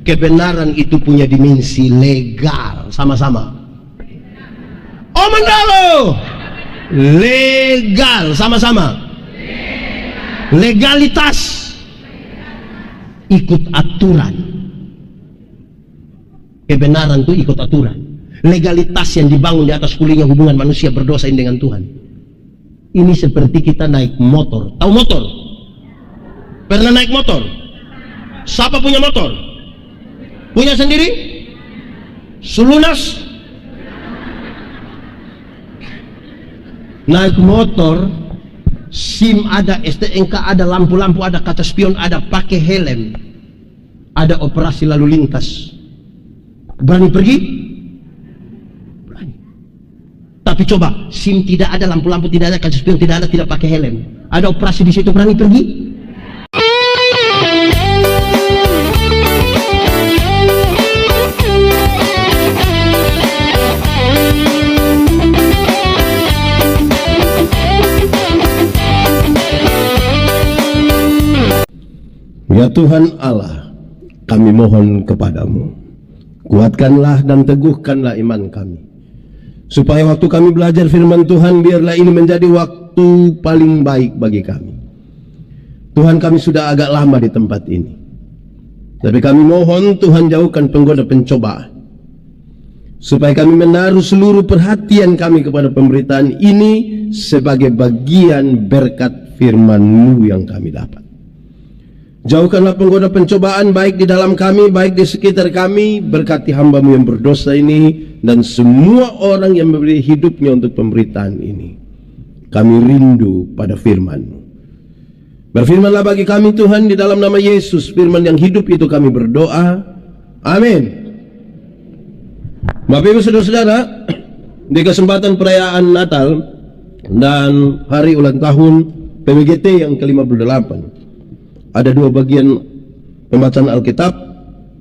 kebenaran itu punya dimensi legal. Sama-sama. Oh mendalo. Legal. Sama-sama. Legalitas. Ikut aturan. Kebenaran itu ikut aturan. Legalitas yang dibangun di atas pulihnya hubungan manusia berdosa ini dengan Tuhan. Ini seperti kita naik motor. Tahu motor? Pernah naik motor? Siapa punya motor? Punya sendiri? Sulunas? Naik motor, SIM ada, STNK ada, lampu-lampu ada, kaca spion ada, pakai helm, ada operasi lalu lintas. Berani pergi? Berani. Tapi coba, SIM tidak ada, lampu-lampu tidak ada, kaca spion tidak ada, tidak pakai helm, ada operasi di situ, berani pergi? Ya Tuhan Allah, kami mohon kepadamu, kuatkanlah dan teguhkanlah iman kami, supaya waktu kami belajar firman Tuhan, biarlah ini menjadi waktu paling baik bagi kami. Tuhan, kami sudah agak lama di tempat ini, tapi kami mohon Tuhan jauhkan penggoda pencobaan, supaya kami menaruh seluruh perhatian kami kepada pemberitaan ini sebagai bagian berkat firman-Mu yang kami dapat. Jauhkanlah penggoda pencobaan baik di dalam kami, baik di sekitar kami. Berkati hamba-Mu yang berdosa ini dan semua orang yang memberi hidupnya untuk pemberitaan ini. Kami rindu pada firman-Mu. Berfirmanlah bagi kami Tuhan di dalam nama Yesus, firman yang hidup itu kami berdoa. Amin. Bapak Ibu Saudara-saudara, di kesempatan perayaan Natal dan hari ulang tahun PWGT yang ke-58, ada dua bagian pembacaan Alkitab.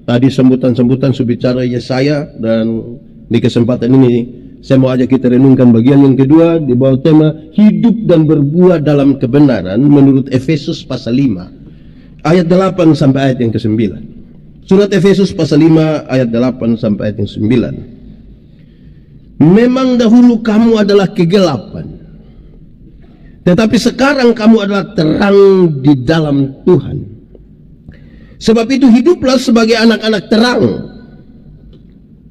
Tadi sambutan-sambutan subicara Yesaya, dan di kesempatan ini saya mau ajak kita renungkan bagian yang kedua di bawah tema hidup dan berbuah dalam kebenaran menurut Efesus pasal 5 ayat 8 sampai ayat yang ke-9. Surat Efesus pasal 5 ayat 8 sampai ayat yang 9. Memang dahulu kamu adalah kegelapan, tetapi sekarang kamu adalah terang di dalam Tuhan. Sebab itu hiduplah sebagai anak-anak terang,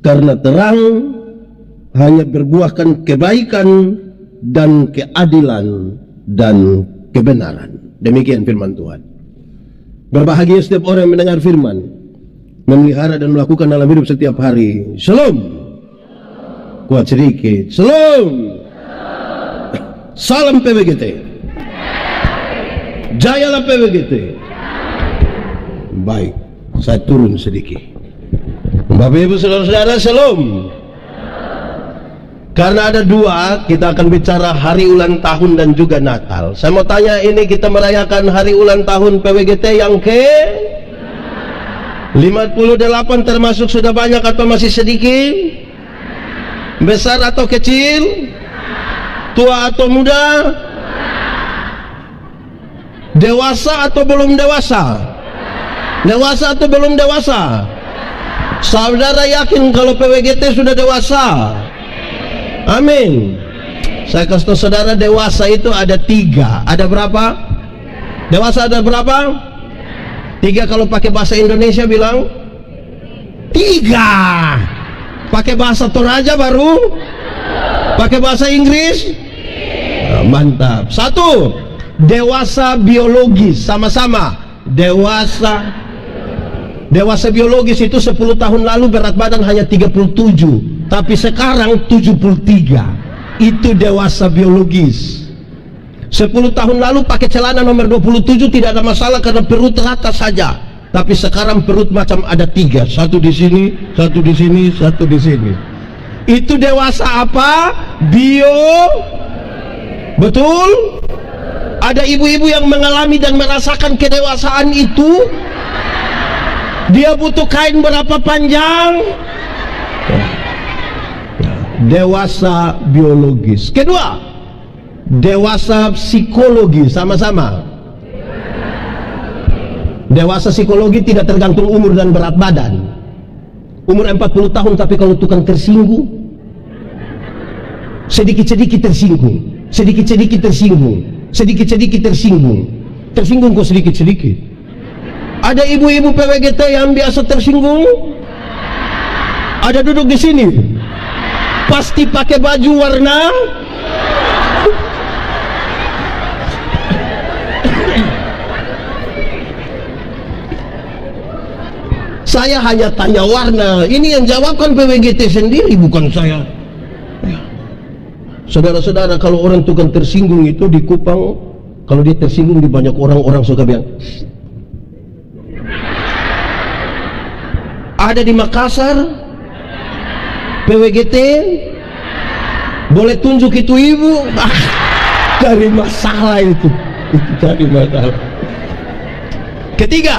karena terang hanya berbuahkan kebaikan dan keadilan dan kebenaran. Demikian firman Tuhan. Berbahagia setiap orang yang mendengar firman, memelihara dan melakukan dalam hidup setiap hari. Shalom. Kuat sedikit. Shalom. Salam PWGT. Jayalah PWGT. Baik, saya turun sedikit. Bapak Ibu Saudara-saudara, shalom. Karena ada dua, kita akan bicara hari ulang tahun dan juga Natal. Saya mau tanya, ini kita merayakan hari ulang tahun PWGT yang ke 58, termasuk sudah banyak atau masih sedikit? Besar atau kecil? Tua atau muda? Dewasa atau belum dewasa? Dewasa atau belum dewasa? Saudara yakin kalau PWGT sudah dewasa? Amin. Saya kasih tahu saudara, dewasa itu ada 3. Ada berapa? Dewasa ada berapa? 3. Kalau pakai bahasa Indonesia bilang 3. Pakai bahasa Toraja baru? Pakai bahasa Inggris? Nah, mantap. 1. Dewasa biologis. Sama-sama. Dewasa biologis itu 10 tahun lalu berat badan hanya 37, tapi sekarang 73. Itu dewasa biologis. 10 tahun lalu pakai celana nomor 27 tidak ada masalah karena perut rata saja, tapi sekarang perut macam ada 3, satu di sini, satu di sini, satu di sini. Itu dewasa apa? Betul? Ada ibu-ibu yang mengalami dan merasakan kedewasaan itu. Dia butuh kain berapa panjang? Dewasa biologis. Kedua, dewasa psikologis. Sama-sama. Dewasa psikologi tidak tergantung umur dan berat badan. Umur 40 tahun tapi kalau tukang tersinggung, sedikit-sedikit tersinggung, sedikit-sedikit tersinggung, sedikit-sedikit tersinggung, tersinggung kok sedikit-sedikit. Ada ibu-ibu PWGT yang biasa tersinggung, ada duduk di sini, pasti pakai baju warna saya hanya tanya warna, ini yang jawabkan PWGT sendiri, bukan saya. Saudara-saudara, kalau orang tukang tersinggung itu di Kupang, kalau dia tersinggung di banyak orang suka bilang. Ada di Makassar, PWGT, boleh tunjuk itu ibu, cari masalah itu cari masalah. Ketiga,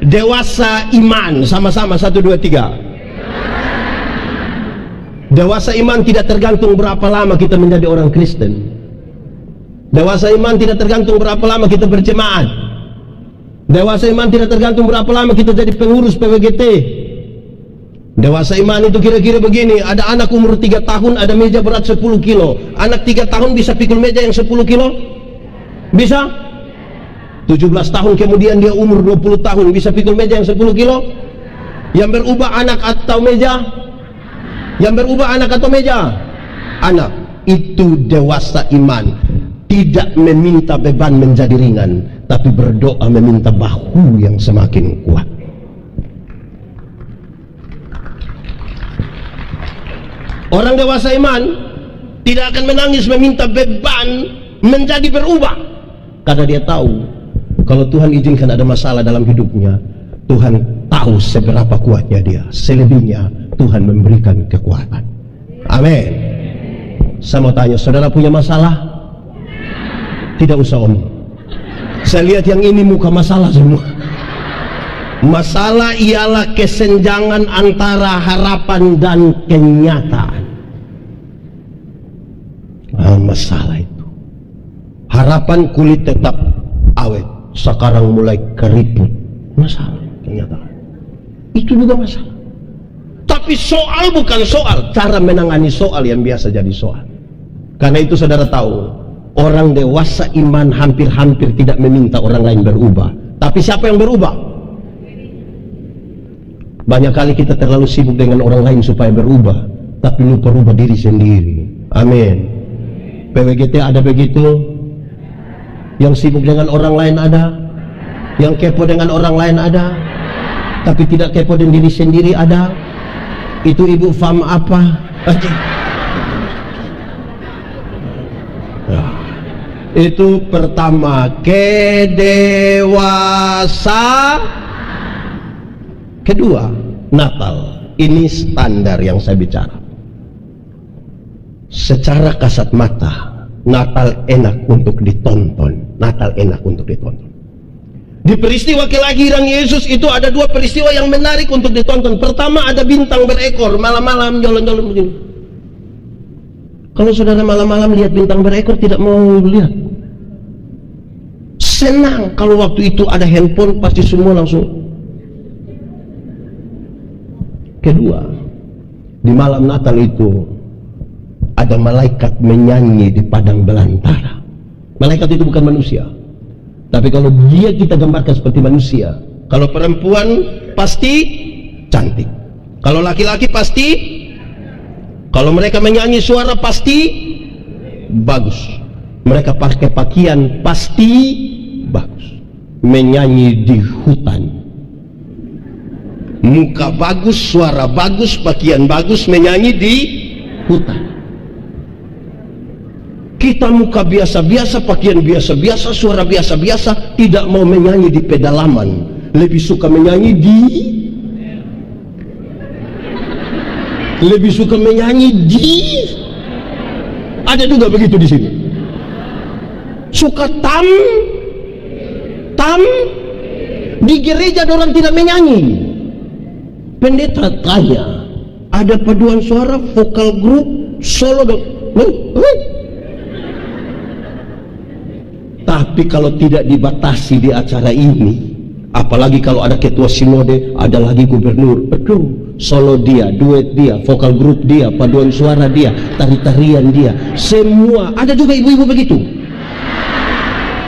dewasa iman, sama-sama 1, 2, 3. Dewasa iman tidak tergantung berapa lama kita menjadi orang Kristen. Dewasa iman tidak tergantung berapa lama kita berjemaat. Dewasa iman tidak tergantung berapa lama kita jadi pengurus PWGT. Dewasa iman itu kira-kira begini, ada anak umur 3 tahun ada meja berat 10 kilo. Anak 3 tahun bisa pikul meja yang 10 kilo? Bisa? 17 tahun kemudian dia umur 20 tahun bisa pikul meja yang 10 kilo? Yang berubah anak atau meja? Yang berubah anak atau meja? Anak. Itu dewasa iman. Tidak meminta beban menjadi ringan, tapi berdoa meminta bahu yang semakin kuat. Orang dewasa iman tidak akan menangis meminta beban menjadi berubah, karena dia tahu kalau Tuhan izinkan ada masalah dalam hidupnya, Tuhan tahu seberapa kuatnya dia. Selebihnya Tuhan memberikan kekuatan. Amin. Saya mau tanya, saudara punya masalah? Tidak usah omong. Saya lihat yang ini muka masalah semua. Masalah ialah kesenjangan antara harapan dan kenyataan. Masalah itu. Harapan kulit tetap awet, sekarang mulai keriput. Masalah kenyataan. Itu juga masalah. Tapi soal bukan soal, cara menangani soal yang biasa jadi soal. Karena itu saudara tahu, orang dewasa iman hampir-hampir tidak meminta orang lain berubah. Tapi siapa yang berubah? Banyak kali kita terlalu sibuk dengan orang lain supaya berubah, tapi lupa rubah diri sendiri. Amin. PWGT ada begitu? Yang sibuk dengan orang lain ada? Yang kepo dengan orang lain ada? Tapi tidak kepo dengan diri sendiri ada? Itu ibu fam apa? Itu pertama, kedewasa. Kedua, Natal. Ini standar yang saya bicara. Secara kasat mata, Natal enak untuk ditonton. Natal enak untuk ditonton. Di peristiwa kelahiran Yesus itu ada 2 peristiwa yang menarik untuk ditonton. Pertama, ada bintang berekor malam-malam jalan-jalan begini. Kalau saudara malam-malam lihat bintang berekor tidak mau lihat. Senang kalau waktu itu ada handphone, pasti semua langsung. Kedua, di malam Natal itu ada malaikat menyanyi di padang belantara. Malaikat itu bukan manusia, tapi kalau dia kita gambarkan seperti manusia. Kalau perempuan pasti cantik, kalau laki-laki pasti, kalau mereka menyanyi suara pasti bagus, mereka pakai pakaian pasti bagus, menyanyi di hutan, muka bagus, suara bagus, pakaian bagus, menyanyi di hutan. Kita muka biasa-biasa, pakaian biasa-biasa, suara biasa-biasa, tidak mau menyanyi di pedalaman, lebih suka menyanyi ada juga begitu di sini. Suka di gereja orang tidak menyanyi. Pendeta tanya, ada paduan suara, vokal grup, solo tapi kalau tidak dibatasi di acara ini, Apalagi kalau ada ketua sinode, ada lagi gubernur. Aduh, solo dia, duet dia, vokal grup dia, paduan suara dia, tari-tarian dia, semua. Ada juga ibu-ibu begitu,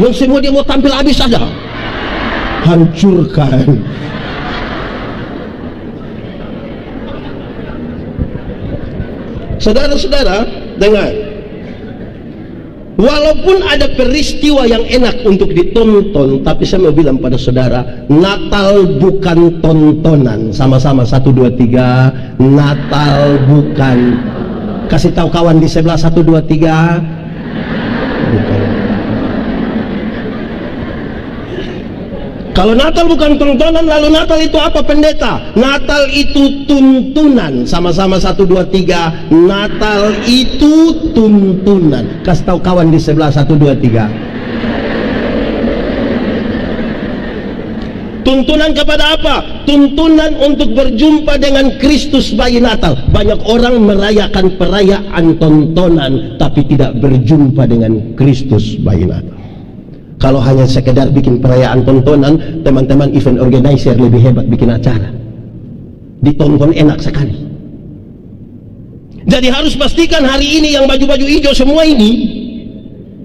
yang semua dia mau tampil habis ada. Hancurkan. Saudara-saudara, dengar. Walaupun ada peristiwa yang enak untuk ditonton, tapi saya mau bilang pada saudara, Natal bukan tontonan. Sama-sama 1, 2, 3. Natal bukan. Kasih tahu kawan di sebelah 1, 2, 3. Bukan. Kalau Natal bukan tontonan, lalu Natal itu apa, pendeta? Natal itu tuntunan. Sama-sama 1, 2, 3. Natal itu tuntunan. Kasih tahu kawan di sebelah 1, 2, 3. Tuntunan kepada apa? Tuntunan untuk berjumpa dengan Kristus bayi Natal. Banyak orang merayakan perayaan tontonan, tapi tidak berjumpa dengan Kristus bayi Natal. Kalau hanya sekedar bikin perayaan tontonan, teman-teman event organizer lebih hebat bikin acara. Ditonton enak sekali. Jadi harus pastikan hari ini yang baju-baju hijau semua ini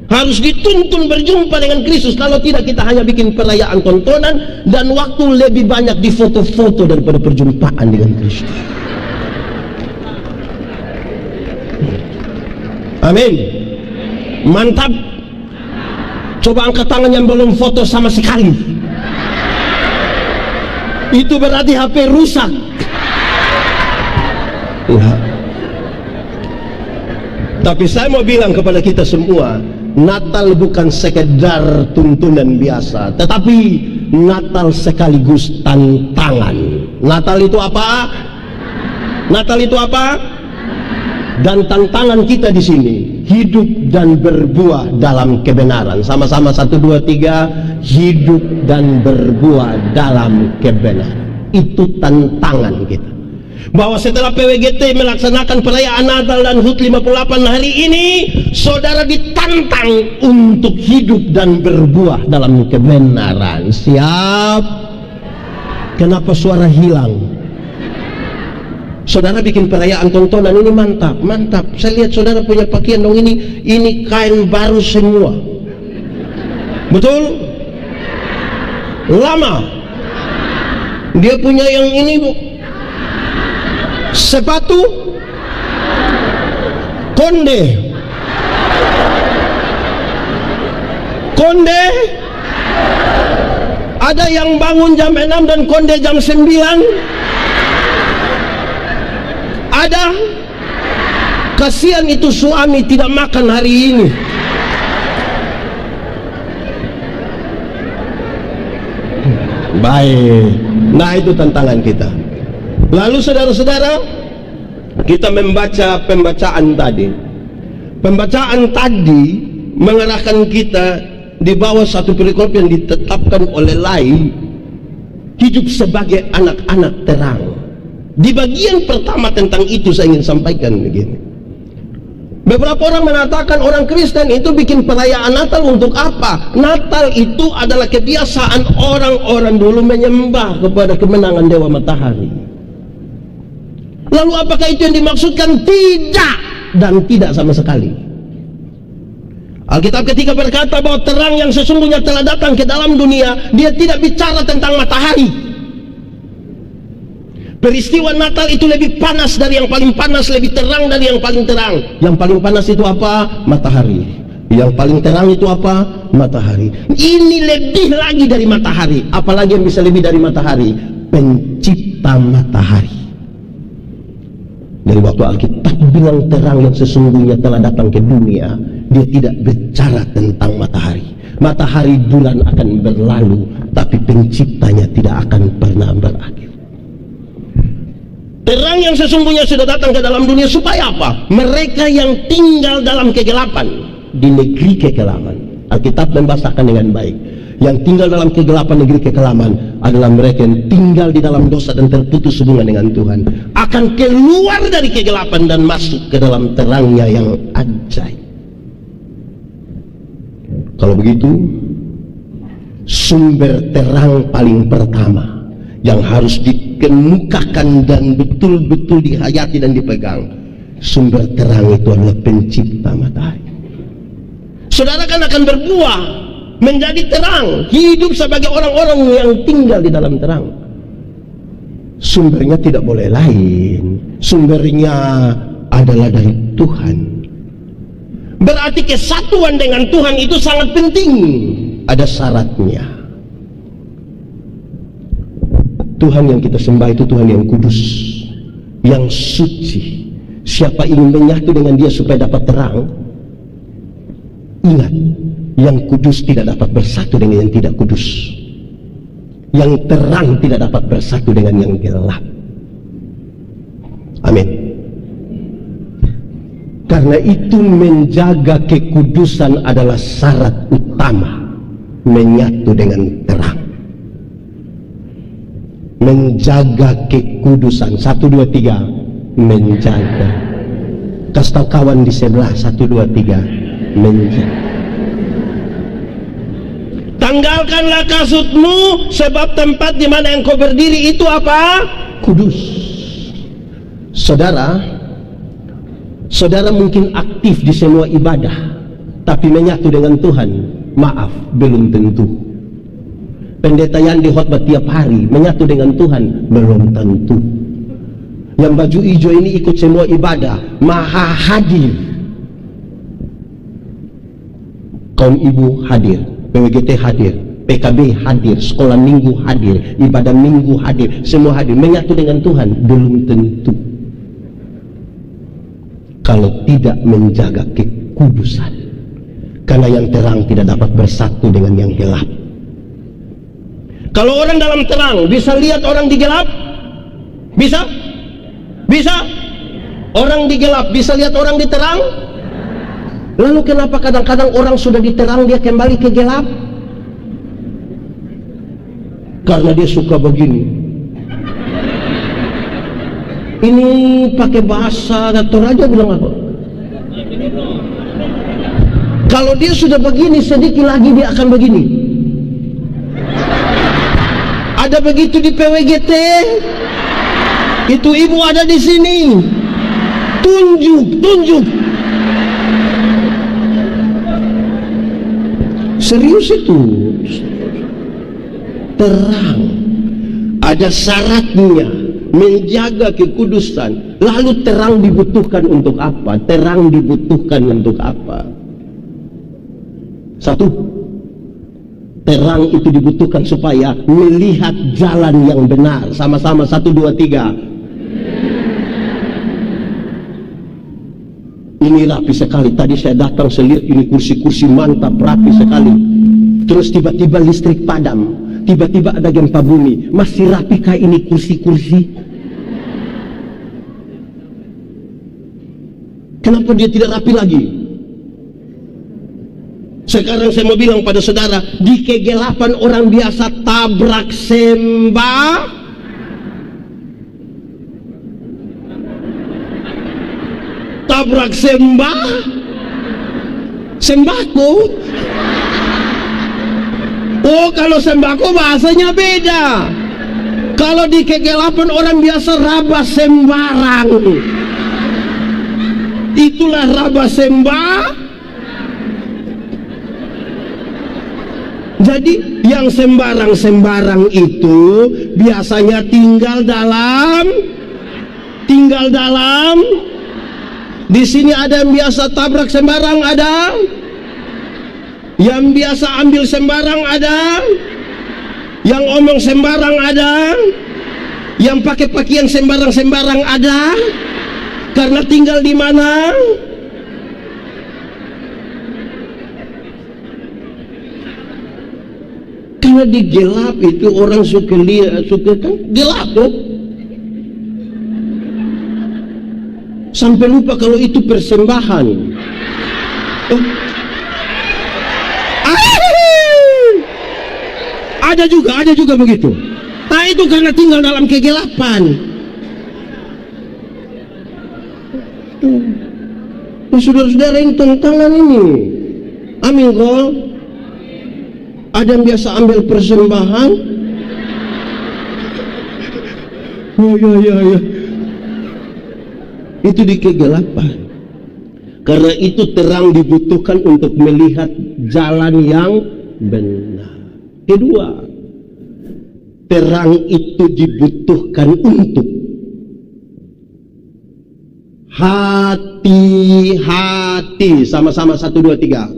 harus dituntun berjumpa dengan Kristus. Kalau tidak, kita hanya bikin perayaan tontonan dan waktu lebih banyak di foto-foto daripada perjumpaan dengan Kristus. Amin. Mantap. Coba angkat tangan yang belum foto sama sekali. Itu berarti HP rusak. Tapi saya mau bilang kepada kita semua, Natal bukan sekedar tuntunan biasa, tetapi Natal sekaligus tantangan. Natal itu apa? Natal itu apa? Dan tantangan kita di sini, hidup dan berbuah dalam kebenaran. Sama-sama 1, 2, 3. Hidup dan berbuah dalam kebenaran. Itu tantangan kita. Bahwa setelah PWGT melaksanakan perayaan Natal dan HUT 58 hari ini, saudara ditantang untuk hidup dan berbuah dalam kebenaran. Siap? Kenapa suara hilang? Saudara bikin perayaan tontonan ini mantap, mantap. Saya lihat saudara punya pakaian dong, ini kain baru semua. Betul? Lama. Dia punya yang ini, Bu. Sepatu konde. Konde. Ada yang bangun jam 6 dan konde jam 9. Ada. Kasihan itu suami tidak makan hari ini. Baik. Nah, itu tantangan kita. Lalu saudara-saudara, kita membaca pembacaan tadi. Pembacaan tadi mengarahkan kita di bawah satu perikop yang ditetapkan oleh Lai, hidup sebagai anak-anak terang. Di bagian pertama tentang itu saya ingin sampaikan begini. Beberapa orang mengatakan orang Kristen itu bikin perayaan Natal untuk apa? Natal itu adalah kebiasaan orang-orang dulu menyembah kepada kemenangan Dewa Matahari. Lalu apakah itu yang dimaksudkan? Tidak, dan tidak sama sekali. Alkitab ketika berkata bahwa terang yang sesungguhnya telah datang ke dalam dunia, dia tidak bicara tentang matahari. Peristiwa Natal itu lebih panas dari yang paling panas, lebih terang dari yang paling terang. Yang paling panas itu apa? Matahari. Yang paling terang itu apa? Matahari. Ini lebih lagi dari matahari. Apalagi yang bisa lebih dari matahari? Pencipta matahari. Dari waktu Alkitab bilang terang yang sesungguhnya telah datang ke dunia, dia tidak bicara tentang matahari. Matahari bulan akan berlalu, tapi penciptanya tidak akan pernah berakhir. Terang yang sesungguhnya sudah datang ke dalam dunia supaya apa? Mereka yang tinggal dalam kegelapan, di negeri kekelaman. Alkitab membahasakan dengan baik. Yang tinggal dalam kegelapan negeri kekelaman adalah mereka yang tinggal di dalam dosa dan terputus hubungan dengan Tuhan. Akan keluar dari kegelapan dan masuk ke dalam terangnya yang ajaib. Kalau begitu, sumber terang paling pertama yang harus dikemukakan dan betul-betul dihayati dan dipegang. Sumber terang itu adalah pencipta matahari. Saudara kan akan berbuah menjadi terang, hidup sebagai orang-orang yang tinggal di dalam terang. Sumbernya tidak boleh lain, sumbernya adalah dari Tuhan. Berarti kesatuan dengan Tuhan itu sangat penting. Ada syaratnya. Tuhan yang kita sembah itu Tuhan yang kudus, yang suci. Siapa ingin menyatu dengan Dia supaya dapat terang, ingat, yang kudus tidak dapat bersatu dengan yang tidak kudus. Yang terang tidak dapat bersatu dengan yang gelap. Amin. Karena itu menjaga kekudusan adalah syarat utama menyatu dengan terang. Menjaga kekudusan. 1, 2, 3. Menjaga. Kasih tahu kawan di sebelah. 1, 2, 3. Menjaga. Tanggalkanlah kasutmu, sebab tempat di mana engkau berdiri itu apa? Kudus. Saudara mungkin aktif di semua ibadah, tapi menyatu dengan Tuhan, maaf, belum tentu. Pendeta yang di khotbah tiap hari menyatu dengan Tuhan, belum tentu. Yang baju hijau ini ikut semua ibadah, maha hadir. Kaum ibu hadir, PWGT hadir, PKB hadir, sekolah minggu hadir, ibadah minggu hadir, semua hadir. Menyatu dengan Tuhan, belum tentu. Kalau tidak menjaga kekudusan, karena yang terang tidak dapat bersatu dengan yang gelap. Kalau orang dalam terang bisa lihat orang di gelap, bisa? Orang di gelap bisa lihat orang di terang. Lalu kenapa kadang-kadang orang sudah di terang dia kembali ke gelap? Karena dia suka begini. Ini pakai bahasa Toraja bilang apa? Kalau dia sudah begini, sedikit lagi dia akan begini. Ada begitu di PWGT. Itu ibu ada di sini. Tunjuk. Serius itu. Terang. Ada syaratnya. Menjaga kekudusan. Lalu terang dibutuhkan untuk apa? Terang dibutuhkan untuk apa? 1, terang itu dibutuhkan supaya melihat jalan yang benar. Sama-sama 1, 2, 3. Ini rapi sekali. Tadi saya datang, saya lihat ini kursi-kursi mantap, rapi sekali. Terus tiba-tiba listrik padam, tiba-tiba ada gempa bumi. Masih rapi kah ini kursi-kursi? Kenapa dia tidak rapi lagi? Sekarang saya mau bilang pada saudara, di kegelapan orang biasa tabrak sembako. Oh, kalau sembako bahasanya beda. Kalau di kegelapan orang biasa raba sembarang. Itulah raba Jadi yang sembarang-sembarang itu biasanya tinggal dalam. Di sini ada yang biasa tabrak sembarang, ada yang biasa ambil sembarang, ada yang omong sembarang, ada yang pakai pakaian sembarang-sembarang, ada. Karena tinggal di mana? Karena di gelap itu orang suka lihat, suka kan gelap tuh. Sampai lupa kalau itu persembahan. Ada juga begitu. Nah, itu karena tinggal dalam kegelapan. Saudara-saudara, ini tantangan ini. Amin kok. Ada yang biasa ambil persembahan. Oh ya. Itu di kegelapan. Karena itu terang dibutuhkan untuk melihat jalan yang benar. Kedua, terang itu dibutuhkan untuk hati-hati. Sama-sama 1, 2, 3.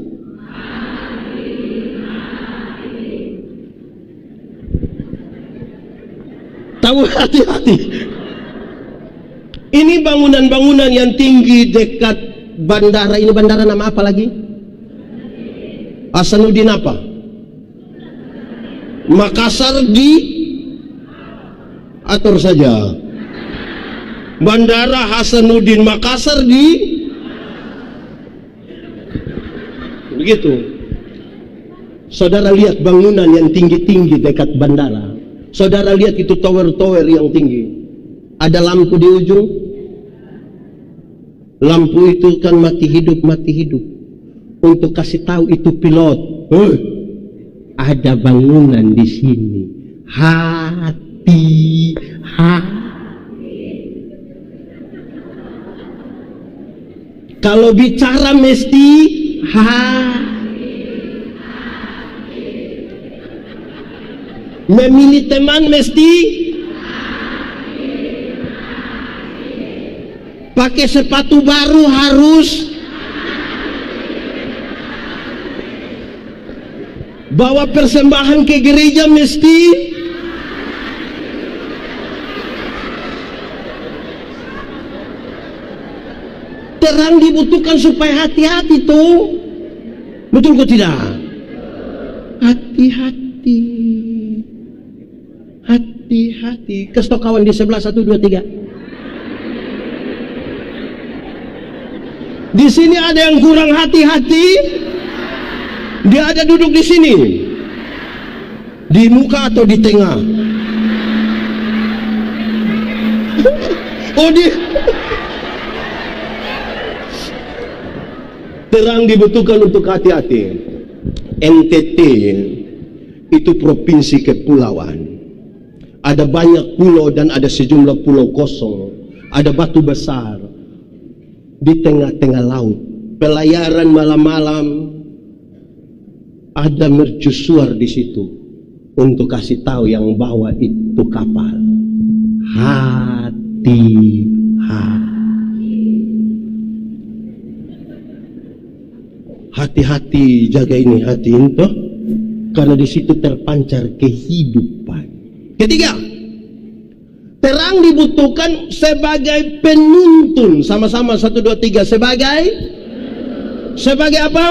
Tahu hati-hati. Ini bangunan-bangunan yang tinggi dekat bandara. Ini bandara nama apa lagi? Hasanuddin apa? Makassar di atur saja. Bandara Hasanuddin Makassar di begitu. Saudara lihat bangunan yang tinggi-tinggi dekat bandara. Saudara lihat itu tower-tower yang tinggi. Ada lampu di ujung. Lampu itu kan mati hidup. Untuk kasih tahu itu pilot. Ada bangunan di sini. Hati. Kalau bicara mesti memilih teman mesti pakai sepatu baru harus bawa persembahan ke gereja mesti terang dibutuhkan supaya hati-hati tuh. Betul kok tidak? Hati-hati. Kestok kawan di sebelah 1, 2, 3. Di sini ada yang kurang hati-hati. Dia ada duduk di sini. Di muka atau di tengah? Oh di. Terang dibutuhkan untuk hati-hati. NTT itu provinsi kepulauan. Ada banyak pulau dan ada sejumlah pulau kosong. Ada batu besar di tengah-tengah laut. Pelayaran malam-malam. Ada mercusuar di situ untuk kasih tahu yang bawa itu kapal. Hati-hati, jaga ini hati itu, karena di situ terpancar kehidupan. Ketiga, terang dibutuhkan sebagai penuntun. Sama-sama 1, 2, 3. Sebagai apa?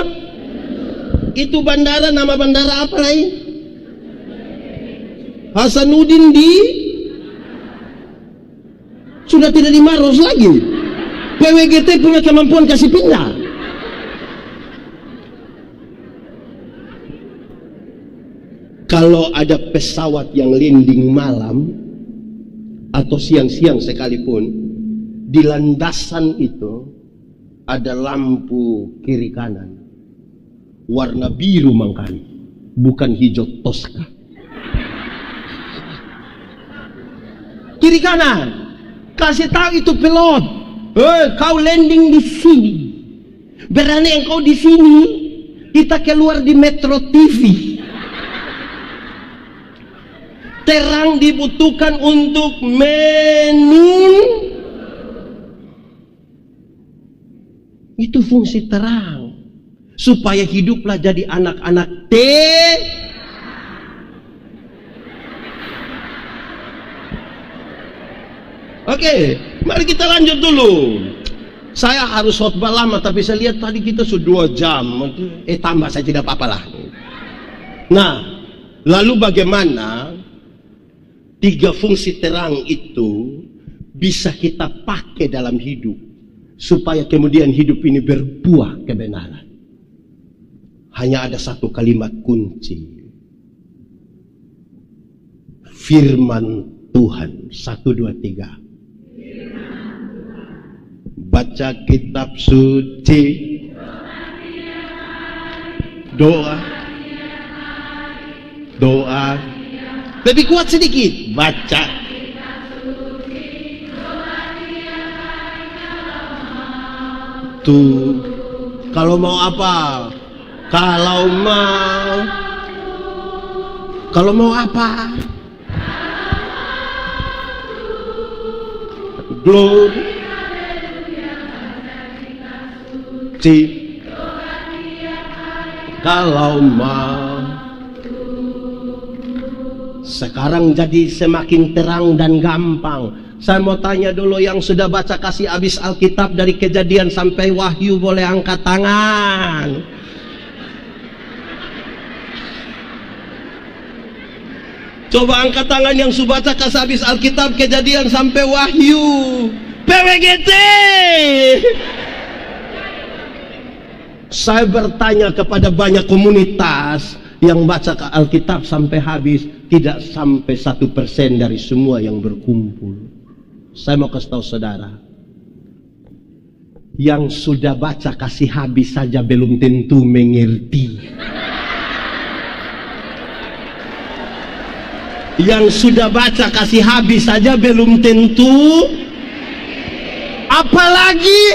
Itu bandara, nama bandara apa lagi? Hasanuddin di sudah tidak di Maros lagi. PWGT punya kemampuan kasih pindah. Kalau ada pesawat yang landing malam atau siang-siang sekalipun, di landasan itu ada lampu kiri kanan warna biru mangkali, bukan hijau toska. Kiri kanan kasih tahu itu pilot, kau landing di sini. Berani engkau di sini, kita keluar di Metro TV. Terang dibutuhkan untuk itu fungsi terang, supaya hiduplah jadi anak-anak Oke, mari kita lanjut dulu. Saya harus khotbah lama, tapi saya lihat tadi kita sudah 2 jam. Tambah saya tidak apa-apa lah. Nah, lalu bagaimana 3 fungsi terang itu bisa kita pakai dalam hidup supaya kemudian hidup ini berbuah kebenaran? Hanya ada 1 kalimat kunci. Firman Tuhan. 1, 2, 3. Baca kitab suci, doa, doa. Lebih kuat sedikit, baca. Tuh, kalau mau apa? Kalau mau apa? Glory. Kalau mau. Sekarang jadi semakin terang dan gampang. Saya mau tanya dulu yang sudah baca kasih habis Alkitab dari Kejadian sampai Wahyu boleh angkat tangan. Coba angkat tangan yang sudah baca kasih habis Alkitab Kejadian sampai Wahyu. PWGT. Saya bertanya kepada banyak komunitas yang baca Alkitab sampai habis, tidak sampai 1% dari semua yang berkumpul. Saya mau kasih tahu saudara, yang sudah baca kasih habis saja belum tentu mengerti. Yang sudah baca kasih habis saja belum tentu, apalagi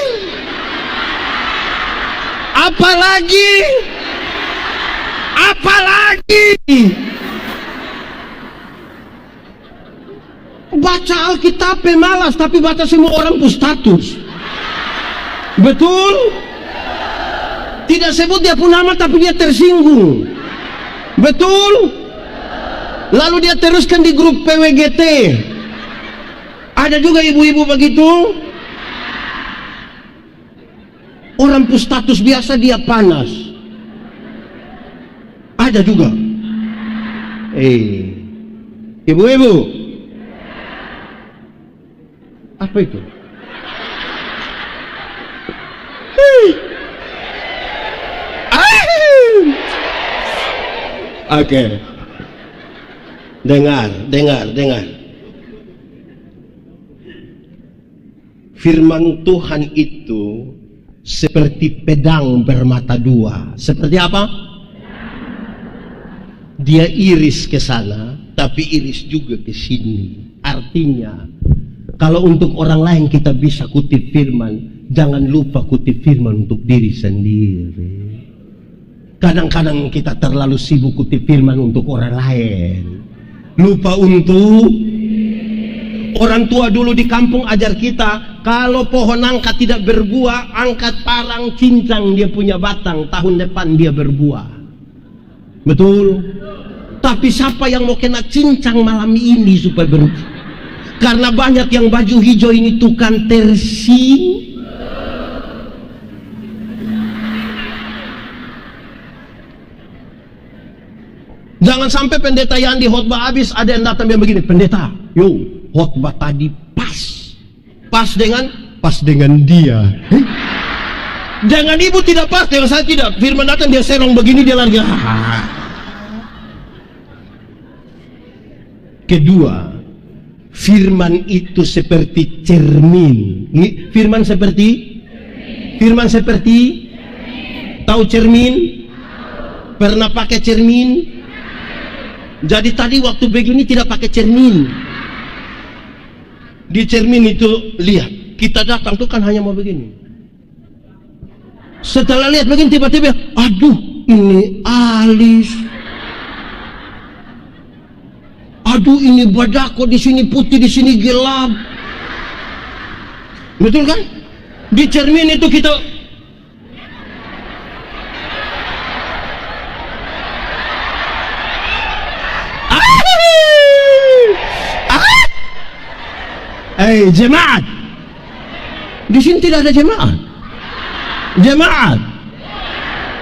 baca Alkitab malas, tapi baca semua orang pun status. Betul? Tidak sebut dia pun nama, tapi dia tersinggung. Betul? Lalu dia teruskan di grup PWGT. Ada juga ibu-ibu begitu. Orang pun status biasa dia panas. Ada juga. Ibu-ibu, apa itu? Oke. Dengar. Firman Tuhan itu seperti pedang bermata dua. Seperti apa? Dia iris ke sana, tapi iris juga ke sini. Artinya, kalau untuk orang lain kita bisa kutip firman, jangan lupa kutip firman untuk diri sendiri. Kadang-kadang kita terlalu sibuk kutip firman untuk orang lain, lupa untuk orang tua. Dulu di kampung ajar kita, kalau pohon nangka tidak berbuah, angkat parang cincang dia punya batang, tahun depan dia berbuah. Betul? Tapi siapa yang mau kena cincang malam ini supaya berbuah? Karena banyak yang baju hijau ini tukang tersing. Jangan sampai pendeta yang di khotbah habis ada yang datang yang begini, pendeta, yo khotbah tadi pas dengan dia. Jangan ibu tidak pas, dengan saya tidak. Firman datang dia serong begini, dia lari. Kedua, firman itu seperti cermin. Firman seperti tahu cermin? Pernah pakai cermin? Jadi tadi waktu begini tidak pakai cermin. Di cermin itu lihat, kita datang tuh kan hanya mau begini. Setelah lihat begini tiba-tiba, aduh ini alis, aduh ini badako, di sini putih, di sini gelap. Betul kan? Di cermin itu kita jemaat. Di sini tidak ada jemaat. Jemaat.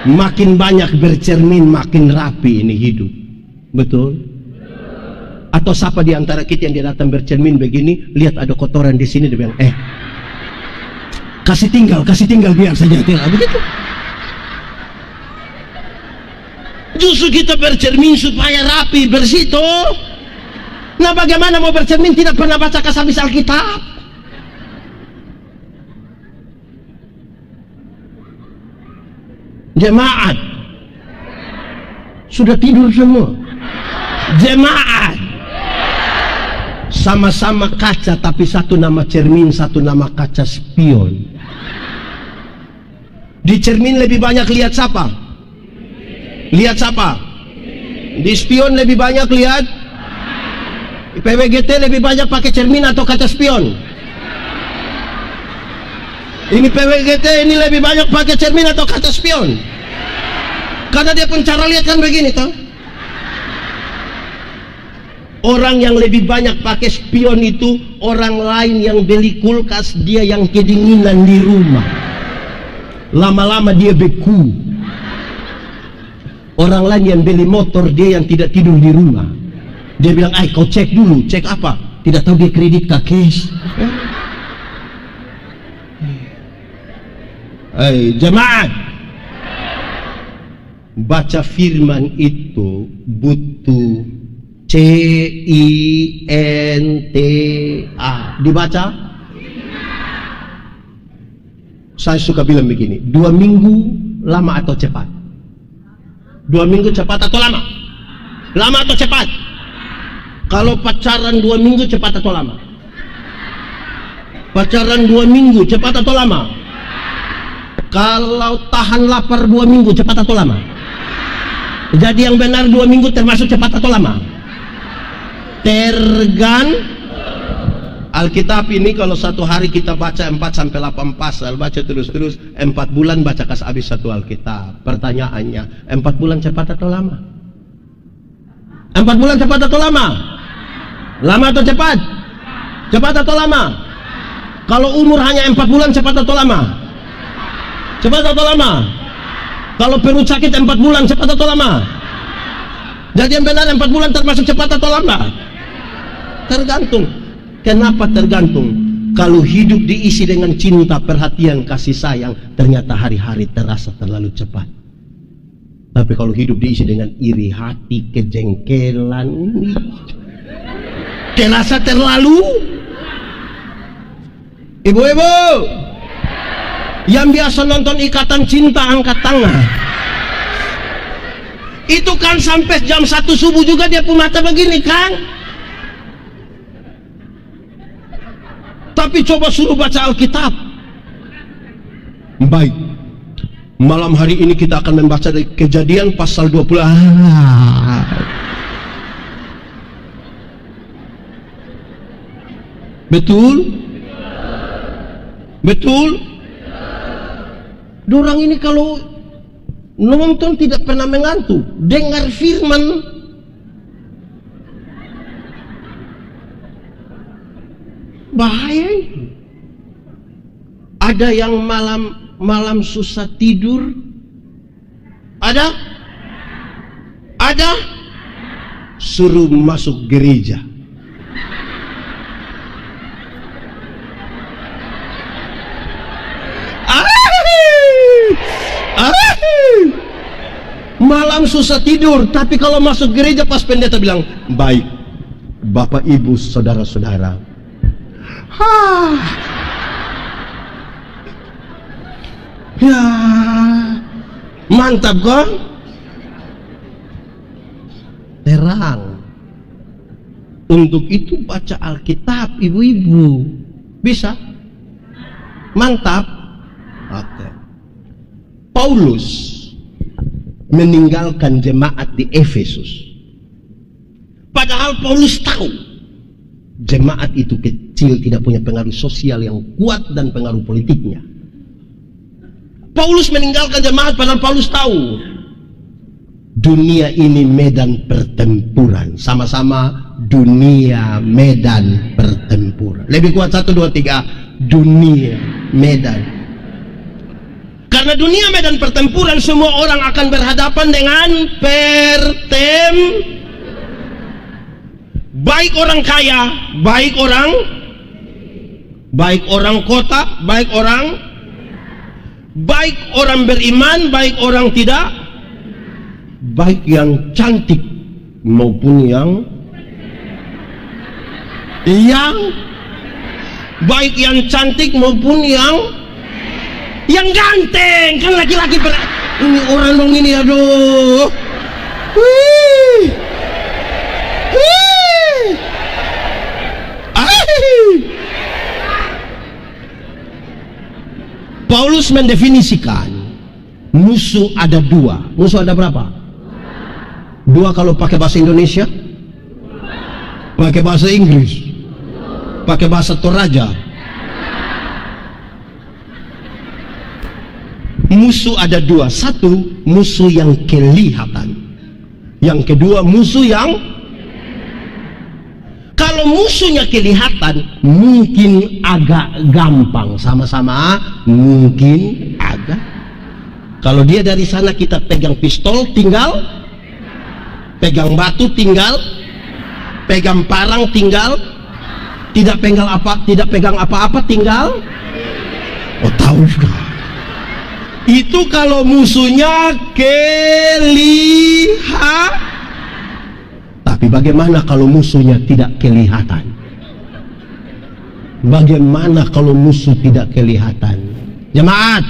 Makin banyak bercermin, makin rapi ini hidup. Betul? Atau siapa di antara kita yang dia datang bercermin begini, lihat ada kotoran di sini, dia bilang, kasih tinggal biar saja tinggal. Begitu. Justru kita bercermin supaya rapi, bersih toh. Nah bagaimana mau bercermin tidak pernah baca habis Alkitab? Jemaat sudah tidur semua. Jemaat. Sama-sama kaca, tapi satu nama cermin, satu nama kaca spion. Di cermin lebih banyak lihat siapa? Lihat siapa? Di spion lebih banyak lihat? PWGT lebih banyak pakai cermin atau kaca spion? Ini PWGT ini lebih banyak pakai cermin atau kaca spion? Karena dia pun cara lihat kan begini toh. Orang yang lebih banyak pakai spion itu orang lain yang beli kulkas, dia yang kedinginan di rumah. Lama-lama dia beku. Orang lain yang beli motor, dia yang tidak tidur di rumah. Dia bilang, "Ay, kau cek dulu." Cek apa? Tidak tahu dia kredit kah cash. Jemaat, baca firman itu butuh CINTA. Dibaca? Saya suka bilang begini, 2 minggu lama atau cepat? 2 minggu cepat atau lama? Lama atau cepat? Kalau pacaran 2 minggu cepat atau lama? Pacaran 2 minggu cepat atau lama? Kalau tahan lapar 2 minggu cepat atau lama? Jadi yang benar 2 minggu termasuk cepat atau lama? Alkitab ini kalau satu hari kita baca 4 sampai 8 pasal, baca terus-terus 4 bulan baca kas habis satu Alkitab. Pertanyaannya, 4 bulan cepat atau lama? 4 bulan cepat atau lama? Lama atau cepat? Cepat atau lama? Kalau umur hanya 4 bulan cepat atau lama? Cepat atau lama? Kalau perut sakit 4 bulan cepat atau lama? Jadi yang benar 4 bulan termasuk cepat atau lama? Tergantung. Kenapa tergantung? Kalau hidup diisi dengan cinta, perhatian, kasih sayang, ternyata hari-hari terasa terlalu cepat. Tapi kalau hidup diisi dengan iri hati, kejengkelan, terasa terlalu. Ibu-ibu yang biasa nonton Ikatan Cinta, angkat tangan. Itu kan sampai jam 1 subuh juga dia pun mata begini kan. Tapi coba suruh baca Alkitab. Baik, malam hari ini kita akan membaca dari Kejadian pasal 20. Betul? Betul? Dorang ini kalau nonton tidak pernah mengantuk, dengar firman. Bahaya itu. Ada yang malam susah tidur. Ada? Suruh masuk gereja. Malam susah tidur, tapi kalau masuk gereja pas pendeta bilang, "Baik, Bapak Ibu Saudara-saudara." Ya, mantap kan? Terang. Untuk itu baca Alkitab, ibu-ibu. Bisa? Mantap. Oke. Paulus meninggalkan jemaat di Efesus. Padahal Paulus tahu jemaat itu kecil, tidak punya pengaruh sosial yang kuat dan pengaruh politiknya. Paulus meninggalkan jemaat padahal Paulus tahu dunia ini medan pertempuran. Sama-sama dunia medan pertempuran. Lebih kuat 1, 2, 3. Dunia medan. Karena dunia medan pertempuran, semua orang akan berhadapan dengan baik orang kaya, baik orang kota, baik orang beriman, baik orang tidak, baik yang cantik maupun baik yang cantik maupun yang ganteng. Kan laki-laki ini orang dong ini, aduh. Paulus mendefinisikan musuh ada dua. Musuh ada berapa? Dua kalau pakai bahasa Indonesia, pakai bahasa Inggris, pakai bahasa Toraja. Musuh ada dua. Satu, musuh yang kelihatan. Yang kedua, musuh yang, kalau musuhnya kelihatan mungkin agak gampang, sama-sama mungkin agak. Kalau dia dari sana kita pegang pistol tinggal, pegang batu tinggal, pegang parang tinggal, tidak pegang apa-apa tinggal. Oh, tahu juga. Itu kalau musuhnya kelihatan. Tapi bagaimana kalau musuhnya tidak kelihatan? Bagaimana kalau musuh tidak kelihatan? Jemaat,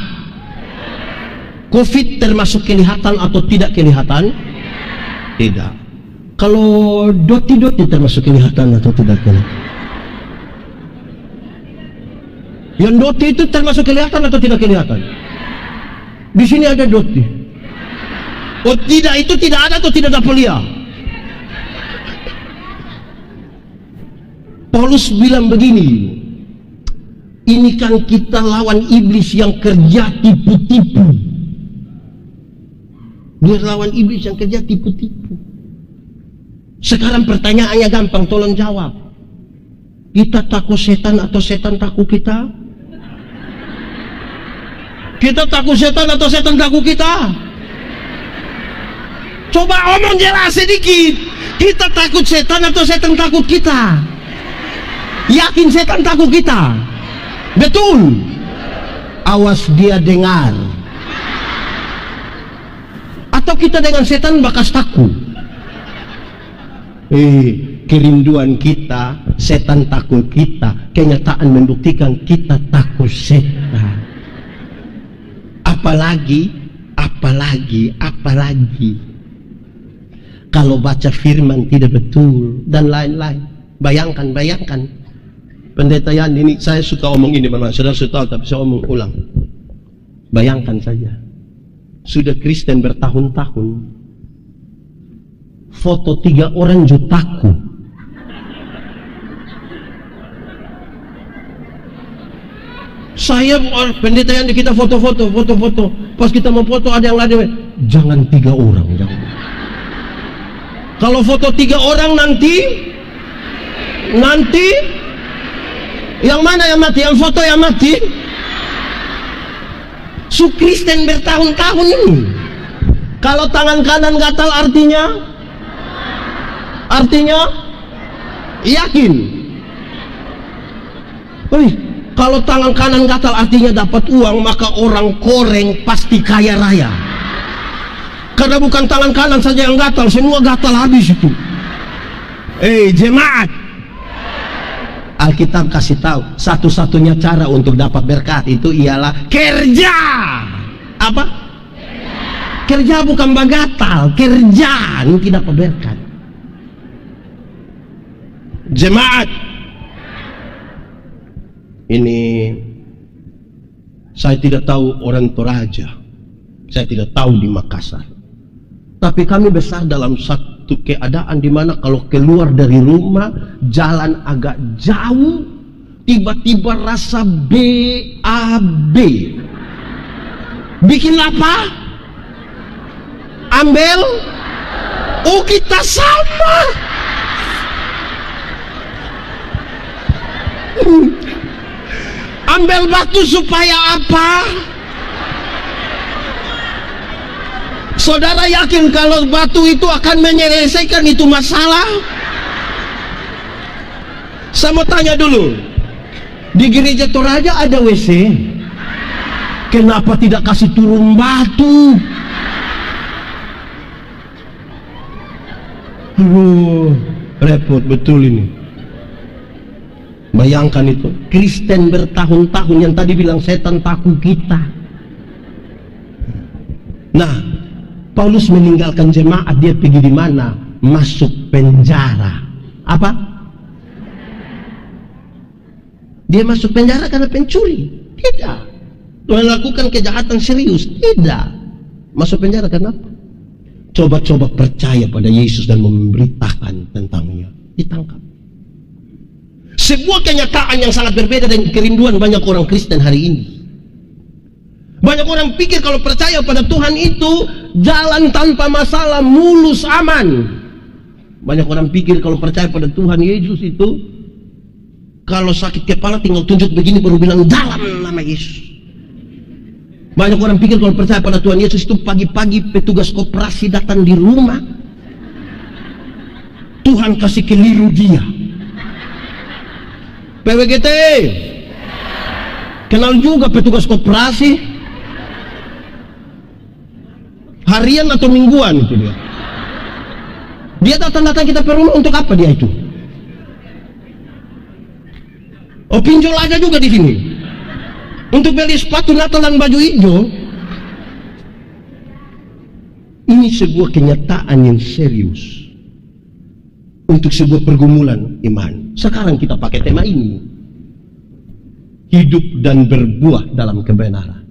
COVID termasuk kelihatan atau tidak kelihatan? Tidak. Kalau doti-doti termasuk kelihatan atau tidak kelihatan? Yang doti itu termasuk kelihatan atau tidak kelihatan? Di sini ada doti. Oh tidak, itu tidak ada atau tidak dapat lihat? Paulus bilang begini, ini kan kita lawan iblis yang kerja tipu-tipu. Dia lawan iblis yang kerja tipu-tipu. Sekarang pertanyaannya gampang, tolong jawab. Kita takut setan atau setan takut kita? Kita takut setan atau setan takut kita? Coba omong jelas sedikit. Kita takut setan atau setan takut kita? Yakin setan takut kita? Betul. Awas dia dengar. Atau kita dengan setan bakas takut? Kerinduan kita, setan takut kita. Kenyataan membuktikan kita takut setan. Apalagi kalau baca firman tidak betul dan lain-lain. Bayangkan pendeta Yan ini, saya suka omong ini, saudara sudah tahu, tapi saya omong ulang. Bayangkan saja, sudah Kristen bertahun-tahun, foto 3 orang jutaku. Saya pendeta Yan, kita foto-foto. Pas kita mau foto ada yang lain, jangan 3 orang, jangan. Kalau foto 3 orang nanti yang mana yang mati? Yang foto yang mati. Su Kristen bertahun-tahun ini. Kalau tangan kanan gatal artinya yakin. Kalau tangan kanan gatal artinya dapat uang, maka orang koreng pasti kaya raya. Karena bukan tangan kanan saja yang gatal, semua gatal habis itu. Jemaat, Alkitab kasih tahu, satu-satunya cara untuk dapat berkat itu ialah kerja. Apa? Kerja bukan bagatal, kerja ini dapat berkat. Jemaat, ini saya tidak tahu orang Toraja, saya tidak tahu di Makassar. Tapi kami besar dalam satu keadaan di mana kalau keluar dari rumah, jalan agak jauh, tiba-tiba rasa BAB. Bikin apa? Ambil? Oh, kita sama. Ambil batu supaya apa? Saudara yakin kalau batu itu akan menyelesaikan itu masalah? Saya mau tanya dulu, di gereja Toraja ada WC, kenapa tidak kasih turun batu? Repot betul ini. Bayangkan itu, Kristen bertahun-tahun yang tadi bilang setan takut kita. Nah, Paulus meninggalkan jemaat, dia pergi di mana? Masuk penjara. Apa? Dia masuk penjara karena pencuri? Tidak. melakukan kejahatan serius. Tidak. Masuk penjara karena apa? Coba-coba percaya pada Yesus dan memberitakan tentangnya. Ditangkap. Sebuah kenyataan yang sangat berbeda dengan kerinduan banyak orang Kristen hari ini. Banyak orang pikir kalau percaya pada Tuhan itu jalan tanpa masalah, mulus, aman. Banyak orang pikir kalau percaya pada Tuhan Yesus itu kalau sakit kepala tinggal tunjuk begini baru bilang dalam nama Yesus. Banyak orang pikir kalau percaya pada Tuhan Yesus itu pagi-pagi petugas koperasi datang di rumah, Tuhan kasih keliru dia. PWGT kenal juga petugas koperasi, harian atau mingguan itu dia. Dia datang-datang kita ke rumah untuk apa dia itu? Oh, pinjol aja juga di sini. Untuk beli sepatu Natal dan baju hijau. Ini sebuah kenyataan yang serius untuk sebuah pergumulan iman. Sekarang kita pakai tema ini. Hidup dan berbuah dalam kebenaran.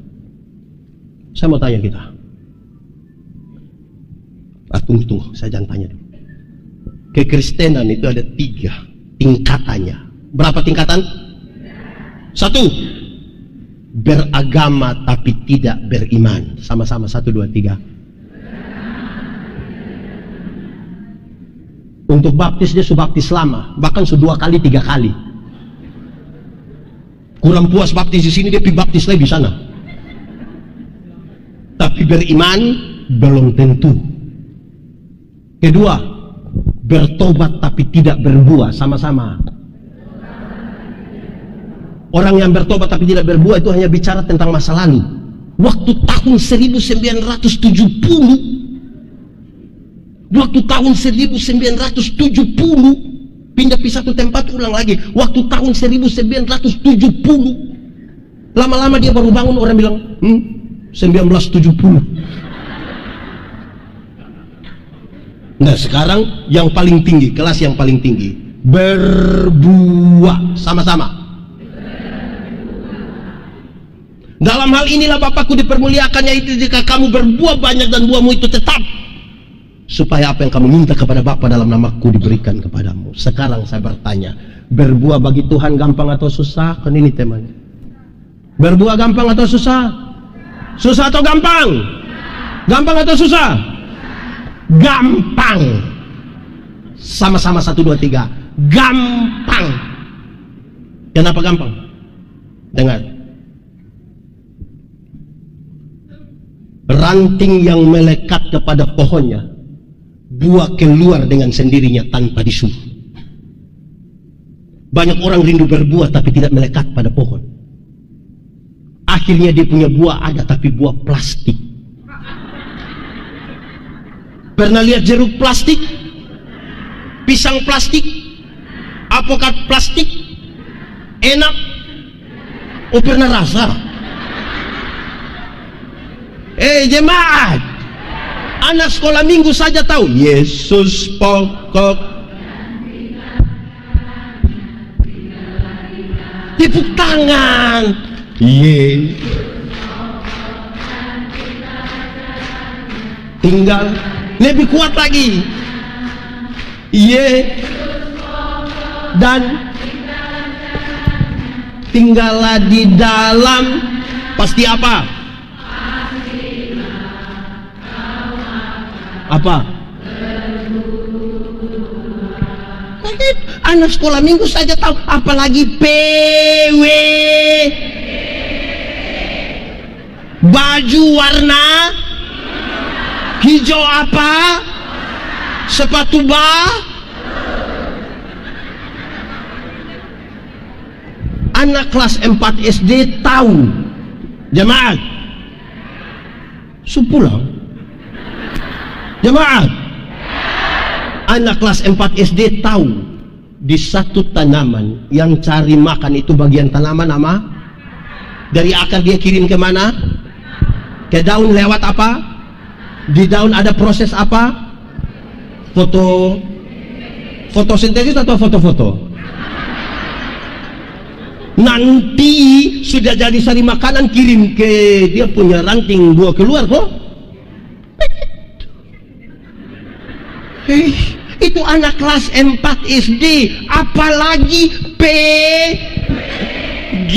Saya mau tanya kita. Tunggu, saya jangan tanya dulu. Kekristenan itu ada 3 tingkatannya. Berapa tingkatan? 1, beragama tapi tidak beriman. Sama-sama 1, 2, 3. Untuk baptis dia sudah baptis lama, bahkan sudah 2 kali 3 kali. Kurang puas baptis di sini dia pergi baptis lagi di sana. Tapi beriman belum tentu. Kedua, bertobat tapi tidak berbuah. Sama-sama. Orang yang bertobat tapi tidak berbuah itu hanya bicara tentang masa lalu. Waktu tahun 1970, waktu tahun 1970 pindah di satu tempat, ulang lagi. Waktu tahun 1970, lama-lama dia baru bangun, orang bilang 1970. Nah sekarang yang paling tinggi, kelas yang paling tinggi, berbuah. Sama-sama. Dalam hal inilah Bapakku dipermuliakannya itu jika kamu berbuah banyak dan buahmu itu tetap, supaya apa yang kamu minta kepada Bapa dalam namaku diberikan kepadamu. Sekarang saya bertanya, berbuah bagi Tuhan gampang atau susah? Kan ini temanya. Berbuah gampang atau susah? Susah atau gampang? Gampang atau susah? Gampang. Sama-sama 1, 2, 3. Gampang. Kenapa gampang? Dengar. Ranting yang melekat kepada pohonnya, buah keluar dengan sendirinya tanpa disuruh. Banyak orang rindu berbuah tapi tidak melekat pada pohon. Akhirnya dia punya buah ada tapi buah plastik. Pernah lihat jeruk plastik? Pisang plastik? Apokat plastik? Enak? Oh pernah rasa? Jemaat, anak sekolah minggu saja tahu Yesus pokok. Tepuk tangan. Tinggal lebih kuat lagi. Dan tinggallah di dalam. Pasti apa? Apa? Anak sekolah minggu saja tahu, apalagi PW. Baju warna hijau apa? Sepatu anak kelas 4 SD tahu. Jemaat Supulang. Jemaat, anak kelas 4 SD tahu di satu tanaman yang cari makan itu bagian tanaman apa? Dari akar dia kirim ke mana? Ke daun lewat apa? Di daun ada proses apa? Fotosintesis atau foto-foto? nanti sudah jadi sari makanan, kirim ke dia punya ranting, buah keluar kok. Itu anak kelas 4 SD, apalagi G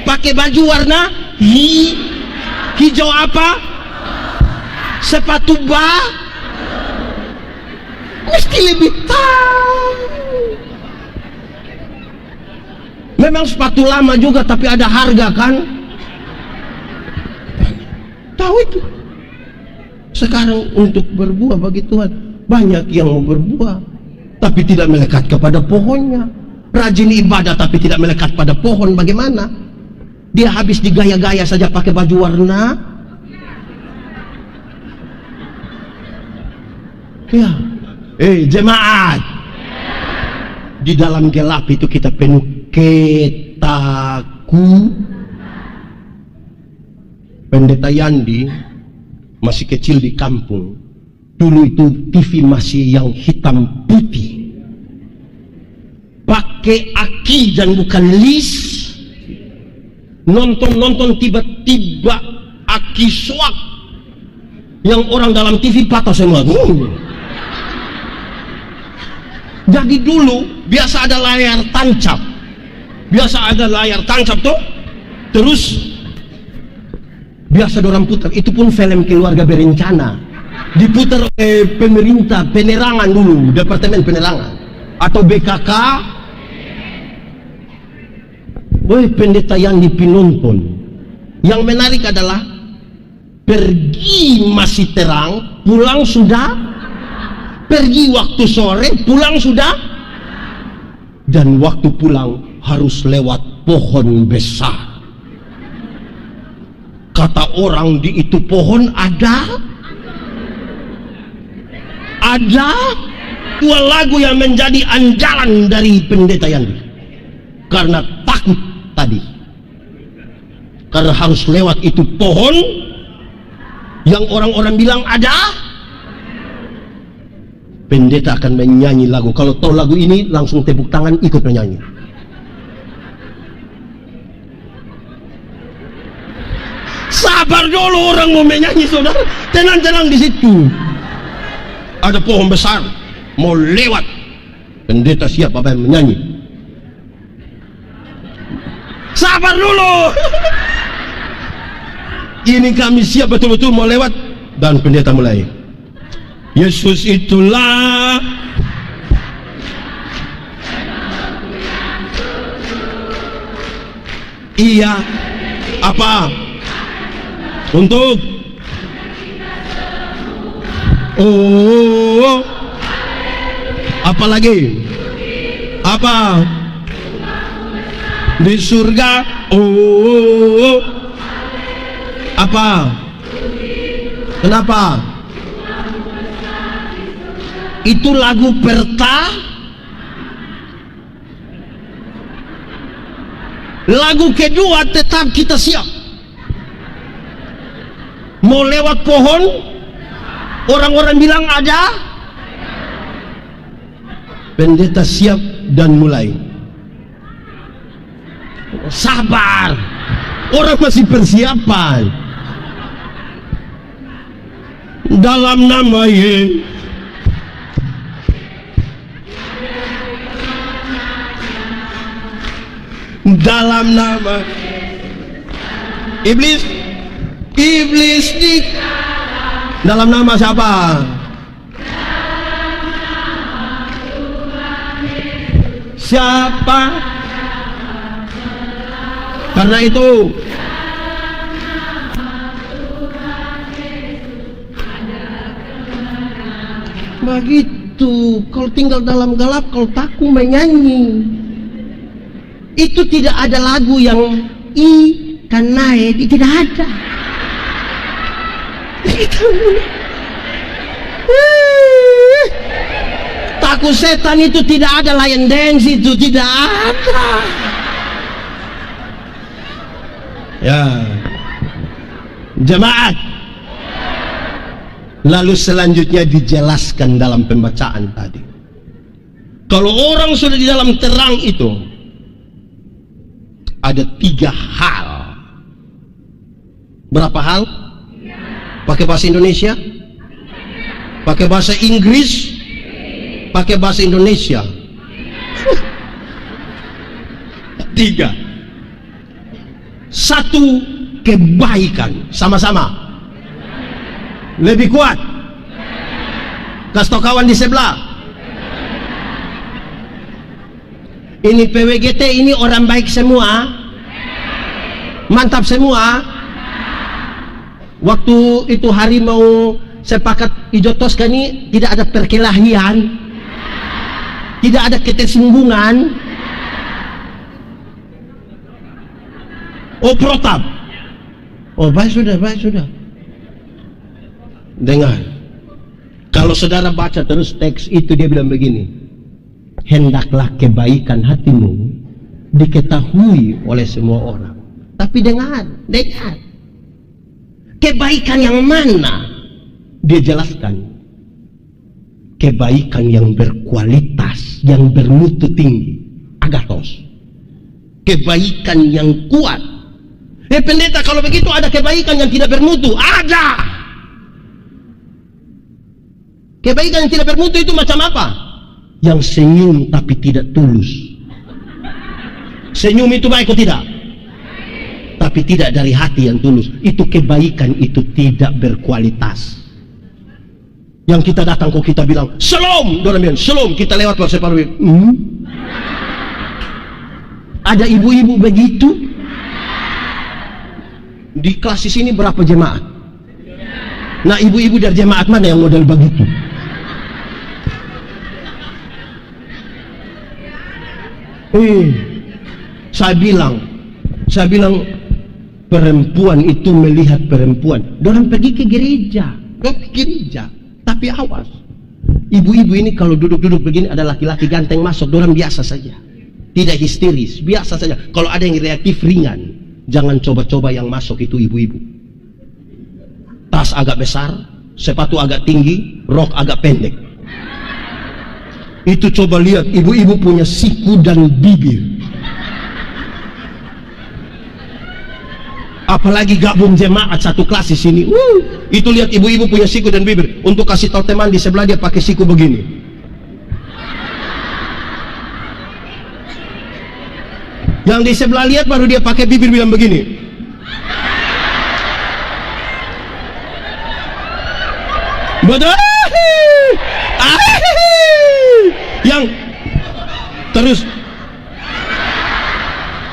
pakai baju warna hijau apa, sepatu mesti lebih tahu. Memang sepatu lama juga tapi ada harga kan, tahu itu. Sekarang untuk berbuah bagi Tuhan, banyak yang mau berbuah tapi tidak melekat kepada pohonnya. Rajin ibadah tapi tidak melekat pada pohon, bagaimana? Dia habis digaya-gaya saja pakai baju warna. Ya, jemaat, di dalam gelap itu kita penuh ketakutan. Pendeta Yandi masih kecil di kampung. Dulu itu TV masih yang hitam putih, pakai aki dan bukan list. Nonton tiba-tiba aki suak, yang orang dalam TV patah semua. Jadi dulu biasa ada layar tancap, tuh. Terus biasa dorang putar, itu pun film Keluarga Berencana, diputar oleh pemerintah penerangan dulu, Departemen Penerangan atau BKK. Pendeta yang dipinonton. Yang menarik adalah pergi masih terang, pulang sudah, pergi waktu sore, pulang sudah, dan waktu pulang harus lewat pohon besar. Kata orang di itu pohon ada dua lagu yang menjadi andalan dari pendeta Yandi, karena takut tadi, karena harus lewat itu pohon yang orang-orang bilang ada. Pendeta akan menyanyi lagu. Kalau tahu lagu ini langsung tepuk tangan, ikut menyanyi. Sabar dulu, orang mau menyanyi saudara, tenang-tenang di situ. Ada pohon besar mau lewat, pendeta siap apa yang menyanyi. Sabar dulu. Ini kami siap betul-betul mau lewat, dan pendeta mulai. Yesus itulah iya apa untuk apa lagi apa di surga apa kenapa itu lagu lagu kedua tetap kita siap mau lewat pohon, orang-orang bilang ada, pendeta siap dan mulai. Sabar, orang masih persiapan. Dalam nama Yesus, dalam nama iblis di dalam nama siapa? Siapa? Karena itu begitu, kalau tinggal dalam gelap, kalau takut menyanyi. Itu tidak ada lagu yang ikan naik, tidak ada. Takut setan itu tidak ada, lion dance itu tidak ada. Ya, jemaat. Lalu selanjutnya dijelaskan dalam pembacaan tadi. Kalau orang sudah di dalam terang itu, ada 3 hal. Berapa hal? Pakai bahasa Indonesia? Pakai bahasa Inggris? Pakai bahasa Indonesia? 3. 1, kebaikan. Sama-sama. Lebih kuat. Kasih tau kawan di sebelah. Ini PWGT, ini orang baik semua. Mantap semua. Waktu itu hari mau sepakat hijau Tosca ini tidak ada perkelahian, tidak ada ketersinggungan. Oh, protap. Oh, baik sudah, baik sudah. Dengar, kalau saudara baca terus teks itu, dia bilang begini: hendaklah kebaikan hatimu diketahui oleh semua orang. Tapi dengar, kebaikan yang mana? Dia jelaskan, kebaikan yang berkualitas, yang bermutu tinggi, agathos. Kebaikan yang kuat. Pendeta, kalau begitu ada kebaikan yang tidak bermutu? Ada. Kebaikan yang tidak bermutu itu macam apa? Yang senyum tapi tidak tulus. Senyum itu baik atau tidak? Tapi tidak dari hati yang tulus. Itu kebaikan, itu tidak berkualitas. Yang kita datang kok kita bilang shalom, orang bilang shalom, kita lewat separuh. Ada ibu-ibu begitu. Di kelas di sini berapa jemaat? Nah, ibu-ibu dari jemaat mana yang model begitu? Saya bilang perempuan itu melihat perempuan. Dorang pergi ke gereja, tapi awas. Ibu-ibu ini kalau duduk-duduk begini, ada laki-laki ganteng masuk, dorang biasa saja, tidak histeris, biasa saja. Kalau ada yang reaktif ringan, jangan coba-coba yang masuk itu ibu-ibu. Tas agak besar, sepatu agak tinggi, rok agak pendek. Itu coba lihat, ibu-ibu punya siku dan bibir. Apalagi gabung jemaat satu kelas di sini. Itu lihat ibu-ibu punya siku dan bibir. Untuk kasih tahu teman di sebelah, dia pakai siku begini. Yang di sebelah lihat baru dia pakai bibir bilang begini. Betul. Yang terus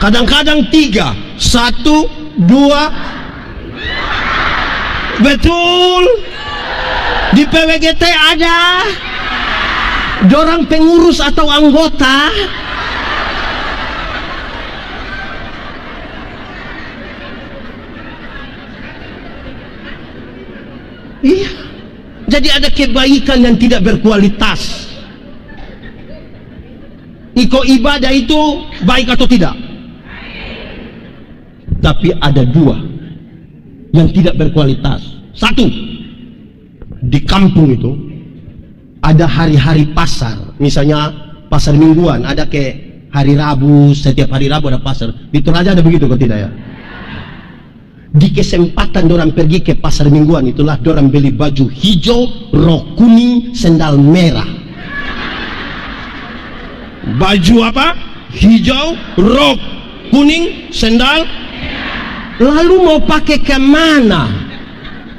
kadang-kadang 3, 1, 2. Betul. Di PWGT ada dorang pengurus atau anggota. Iya. Jadi ada kebaikan yang tidak berkualitas. Iko ibadah itu baik atau tidak? Tapi ada 2 yang tidak berkualitas. 1, di kampung itu ada hari-hari pasar. Misalnya pasar mingguan, ada ke hari Rabu, setiap hari Rabu ada pasar. Di Toraja ada begitu kok tidak ya? Di kesempatan dorang pergi ke pasar mingguan, itulah dorang beli baju hijau, rok kuning, sendal merah. Baju apa? Hijau, rok kuning, sendal. Lalu mau pakai kemana?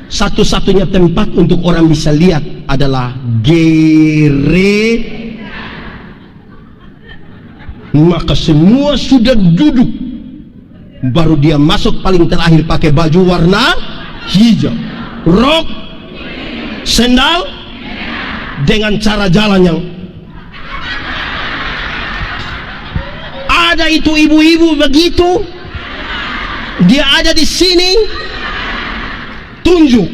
Satu-satunya tempat untuk orang bisa lihat adalah gereja. Maka semua sudah duduk, baru dia masuk paling terakhir pakai baju warna hijau, rok, sendal, dengan cara jalan yang ada. Itu ibu-ibu begitu, dia ada di sini, tunjuk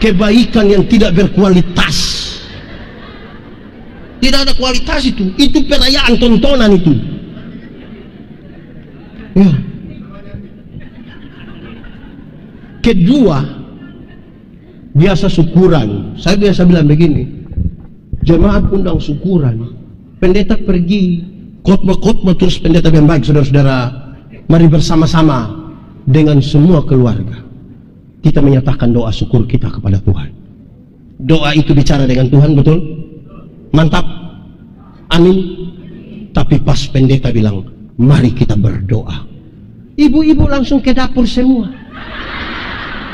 kebaikan yang tidak berkualitas. Tidak ada kualitas itu perayaan tontonan itu. Ya. Kedua, biasa syukuran. Saya biasa bilang begini, jemaat undang syukuran, pendeta pergi khotbah terus pendeta yang baik, saudara-saudara, mari bersama-sama dengan semua keluarga kita menyatakan doa syukur kita kepada Tuhan. Doa itu bicara dengan Tuhan, betul? Mantap, amin. Tapi pas pendeta bilang mari kita berdoa, ibu-ibu langsung ke dapur semua.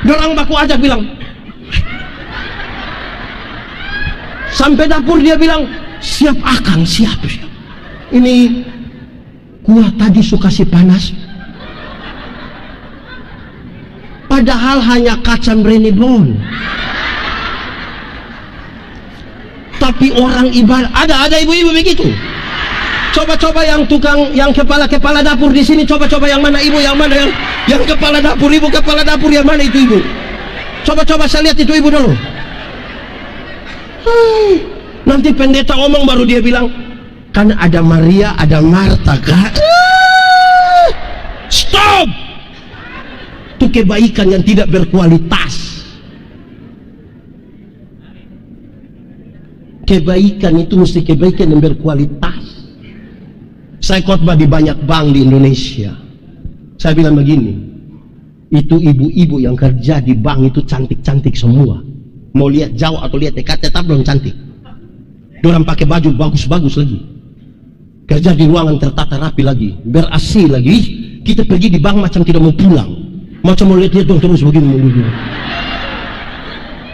Dorang baku ajak bilang, sampai dapur dia bilang, siap akang, siap. Ini kuah tadi suka si panas, padahal hanya kacang renebon. Tapi orang ibadah, ada ibu-ibu begitu. Coba-coba yang tukang, yang kepala dapur di sini, coba-coba yang mana ibu, yang mana yang kepala dapur, ibu kepala dapur yang mana itu ibu? Coba-coba saya lihat itu ibu dulu. Nanti pendeta omong baru dia bilang, kan ada Maria, ada Marta, kan? Stop! Itu kebaikan yang tidak berkualitas. Kebaikan itu mesti kebaikan yang berkualitas. Saya khotbah di banyak bank di Indonesia. Saya bilang begini, itu ibu-ibu yang kerja di bank itu cantik-cantik semua. Mau lihat jauh atau lihat dekat, tetap belum cantik. Dorang pakai baju bagus-bagus lagi, kerja di ruangan tertata rapi lagi, ber-AC lagi. Kita pergi di bank macam tidak mau pulang, macam mau lihat-lihat dong terus begini.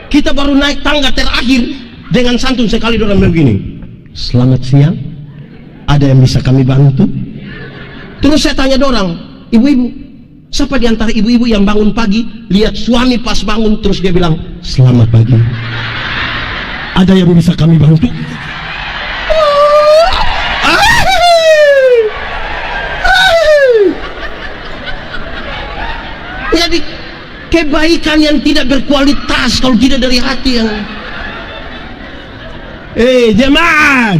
Kita baru naik tangga terakhir, dengan santun sekali dorang begini, selamat siang, ada yang bisa kami bantu? Terus saya tanya dorang, ibu-ibu, siapa di antara ibu-ibu yang bangun pagi lihat suami pas bangun terus dia bilang selamat pagi, ada yang bisa kami bantu? Jadi kebaikan yang tidak berkualitas kalau tidak dari hati yang jemaat.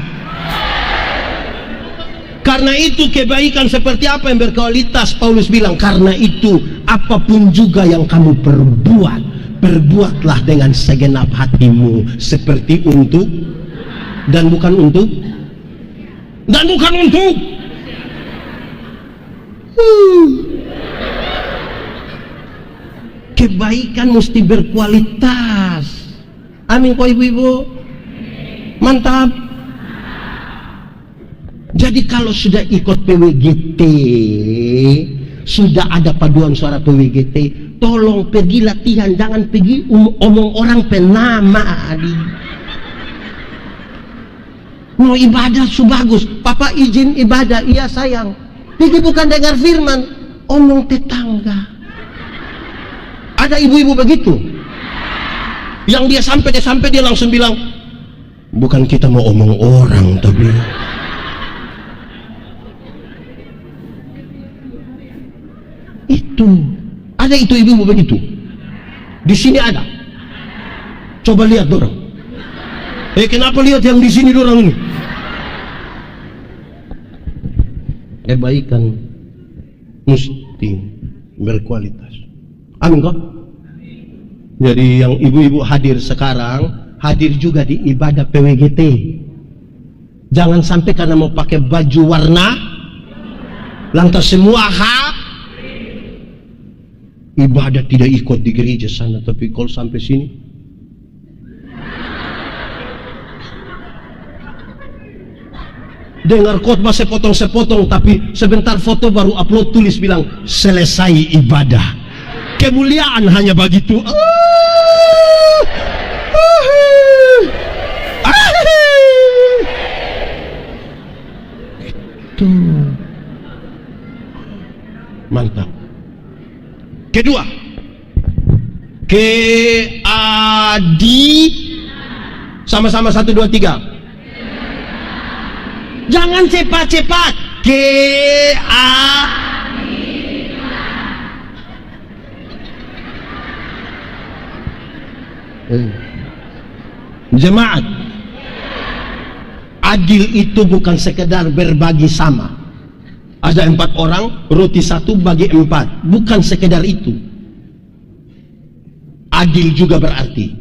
Karena itu kebaikan seperti apa yang berkualitas? Paulus bilang, karena itu apapun juga yang kamu perbuat, perbuatlah dengan segenap hatimu, seperti untuk dan bukan untuk kebaikan mesti berkualitas. Amin kok ibu-ibu, mantap. Jadi kalau sudah ikut PWGT, sudah ada paduan suara PWGT, tolong pergi latihan, jangan pergi omong orang penama. Mau ibadah bagus, papa izin ibadah, iya sayang. Pergi bukan dengar firman, omong tetangga. Ada ibu-ibu begitu, yang dia sampai dia langsung bilang, bukan kita mau omong orang, tapi itu ada itu ibu-ibu begitu. Di sini ada. Coba lihat dorang. Kenapa lihat yang di sini dorang ini? Kebaikan mesti berkualitas. Amin kok. Jadi yang ibu-ibu hadir sekarang, hadir juga di ibadah PWGT. Jangan sampai karena mau pakai baju warna, lantas semua ibadah tidak ikut di gereja sana, tapi kalau sampai sini dengar khotbah sepotong-sepotong, tapi sebentar foto baru upload tulis bilang selesai ibadah. Kemuliaan hanya begitu. Itu mantap. Kedua, sama-sama 1, 2, 3. Jangan cepat-cepat. Jemaat, adil itu bukan sekedar berbagi sama. Ada 4 orang, roti 1 bagi 4. Bukan sekedar itu. Adil juga berarti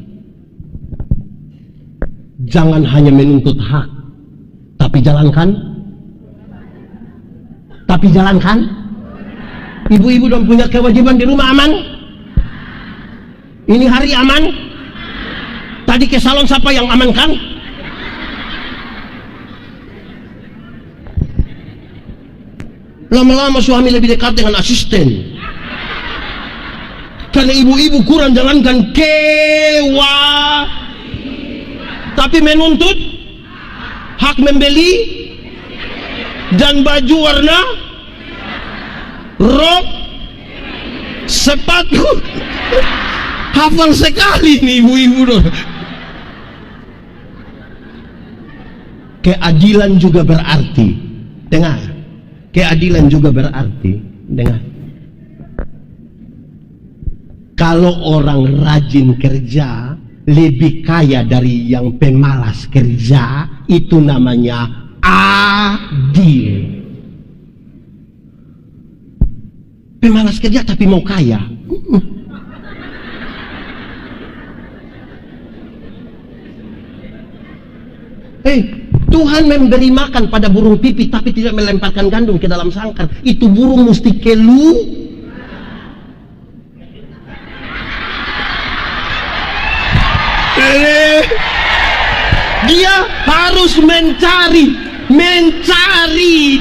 jangan hanya menuntut hak, tapi jalankan tapi jalankan. Ibu-ibu dong punya kewajiban di rumah aman. Ini hari aman. Tadi ke salon siapa yang amankan? Lama-lama suami lebih dekat dengan asisten. Karena ibu-ibu kurang jalankan tapi menuntut hak membeli dan baju warna rok sepatu. Hafal sekali nih ibu-ibu dong. Keadilan juga berarti, dengar, keadilan juga berarti, dengar, kalau orang rajin kerja lebih kaya dari yang pemalas kerja, itu namanya adil. Pemalas kerja tapi mau kaya. Tuhan memberi makan pada burung pipit tapi tidak melemparkan gandum ke dalam sangkar. Itu burung mesti dia harus mencari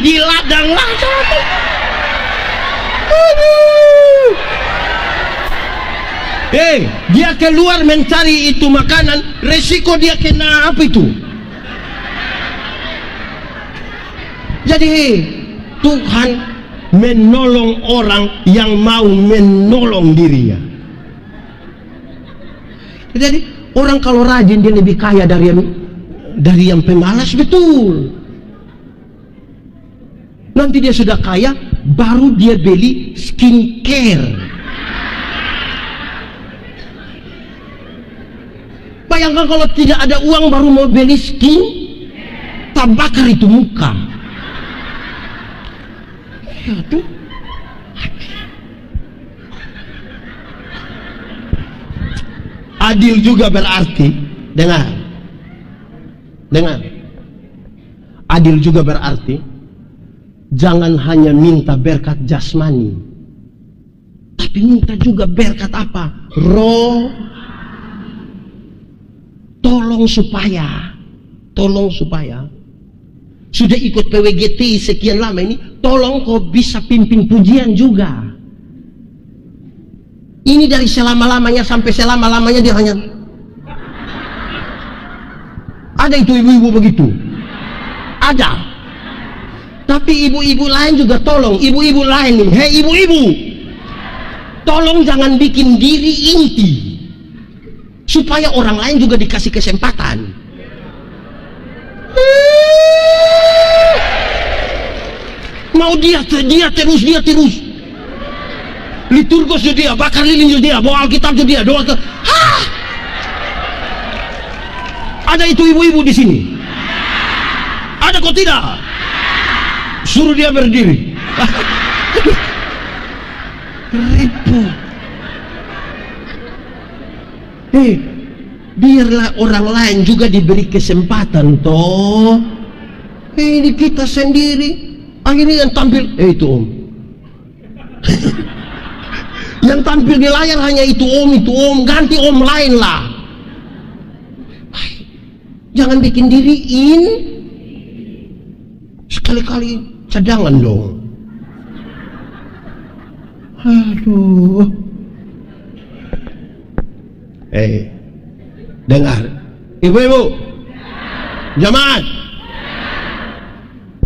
di ladang-ladang. Dia keluar mencari itu makanan, resiko dia kena apa itu? Jadi Tuhan menolong orang yang mau menolong dirinya. Jadi orang kalau rajin dia lebih kaya dari yang pemalas, betul. Nanti dia sudah kaya, baru dia beli skincare. Bayangkan kalau tidak ada uang baru mau beli skin, tak bakar itu muka. Aduh. Adil juga berarti, dengar, adil juga berarti jangan hanya minta berkat jasmani, tapi minta juga berkat apa? Roh. Tolong supaya sudah ikut PWGT sekian lama ini, tolong kau bisa pimpin pujian juga. Ini dari selama-lamanya sampai selama-lamanya dia hanya ada itu ibu-ibu begitu. Ada. Tapi ibu-ibu lain juga tolong, ibu-ibu lain nih, hei ibu-ibu, tolong jangan bikin diri inti, supaya orang lain juga dikasih kesempatan. Mau dia terus. Liturgos dia, bakar lilin dia, bawa Alkitab dia, doa ke. Ada itu ibu-ibu di sini? Ada kok tidak? Suruh dia berdiri. Repot. Biarlah orang lain juga diberi kesempatan toh. Ini kita sendiri akhirnya yang tampil itu om. Yang tampil di layar hanya itu om, ganti om lain lah. Jangan bikin diriin. Sekali-kali cadangan dong. Aduh. Dengar, ibu-ibu, jamaat,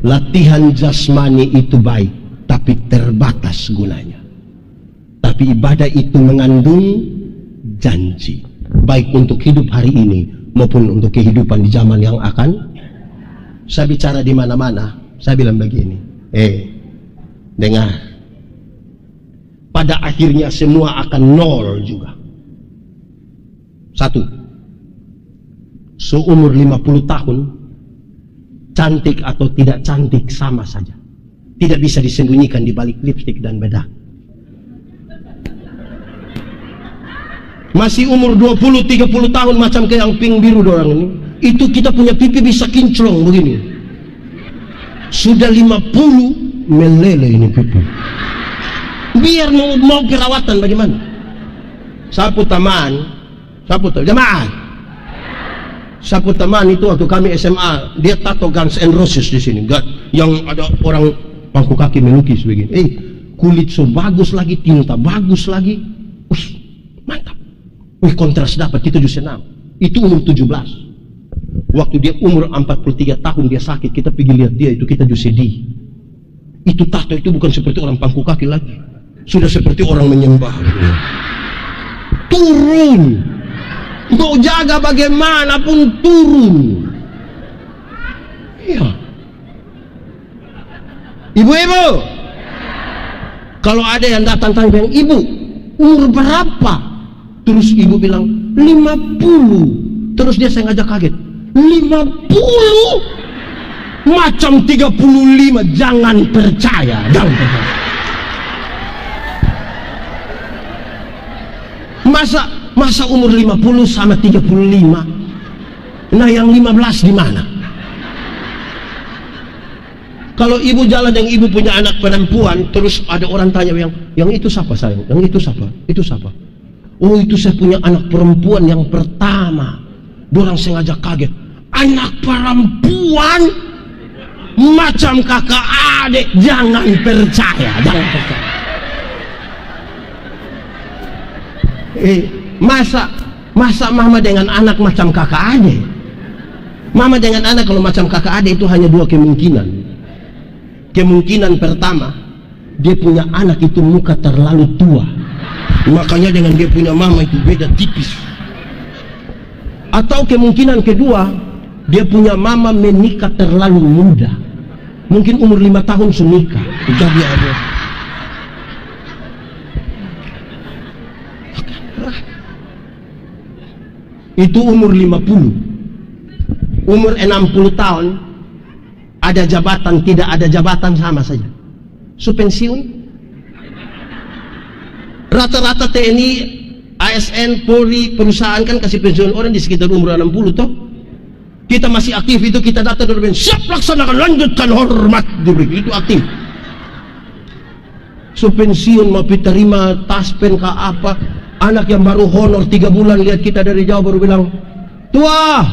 latihan jasmani itu baik, tapi terbatas gunanya. Tapi ibadah itu mengandung janji, baik untuk hidup hari ini maupun untuk kehidupan di zaman yang akan. Saya bicara di mana-mana, saya bilang begini, dengar, pada akhirnya semua akan nol juga. Satu, seumur 50 tahun, cantik atau tidak cantik sama saja. Tidak bisa disembunyikan di balik lipstik dan bedak. Masih umur 20-30 tahun macam kayak yang pink biru dorang ini, itu kita punya pipi bisa kinclong begini. Sudah 50 meleleh ini pipi. Biar mau perawatan bagaimana? Sapu jemaah. Sapu taman itu waktu kami SMA, dia tato Guns N' Roses di sini. Yang ada orang pangku kaki melukis begini. Kulit so bagus lagi, tinta bagus lagi. Mantap. Kontras dapat, kita juga senang. Itu umur 17. Waktu dia umur 43 tahun dia sakit, kita pergi lihat dia, itu kita juga sedih. Itu tato itu bukan seperti orang pangku kaki lagi. Sudah seperti orang menyembah. Turun. Mau jaga bagaimanapun turun. Iya. Ibu-ibu, kalau ada yang datang tanya, ibu umur berapa? Terus ibu bilang 50. Terus dia saya ngajak kaget, 50? Macam 35. Jangan percaya. Masa umur 50 sama 35? Nah, yang 15 di mana? Kalau ibu jalan yang ibu punya anak perempuan, terus ada orang tanya, yang itu siapa sayang? Yang itu siapa? Itu siapa? Oh, itu saya punya anak perempuan yang pertama. Dorang sengaja kaget. Anak perempuan macam kakak adik. Jangan percaya. Masa mama dengan anak macam kakak adik? Mama dengan anak kalau macam kakak adik itu hanya dua kemungkinan. Kemungkinan pertama, dia punya anak itu muka terlalu tua, makanya dengan dia punya mama itu beda tipis. Atau kemungkinan kedua, dia punya mama menikah terlalu muda, mungkin umur 5 tahun sudah nikah. Jadi ada itu umur 50. Umur 60 tahun ada jabatan, tidak ada jabatan sama saja. So pensiun. Rata-rata TNI, ASN, Polri, perusahaan kan kasih pensiun orang di sekitar umur 60 toh. Kita masih aktif itu, kita datang dan siap laksanakan, lanjutkan, hormat, diberi itu aktif. So pensiun mau terima taspen ke apa, anak yang baru honor 3 bulan lihat kita dari jauh baru bilang, tua,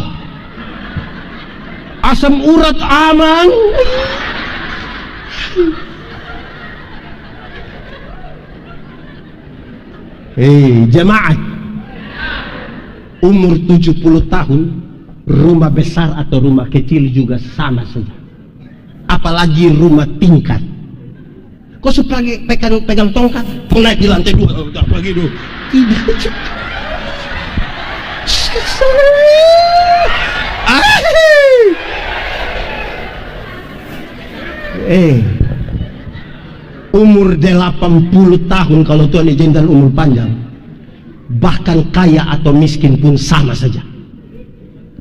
asam urat aman. Jemaat, umur 70 tahun, rumah besar atau rumah kecil juga sama saja. Apalagi rumah tingkat. Kau suka pegang tongkat, mau naik di lantai 2, apa gitu? Tidak. Umur 80 tahun kalau Tuhan izinkan umur panjang, bahkan kaya atau miskin pun sama saja.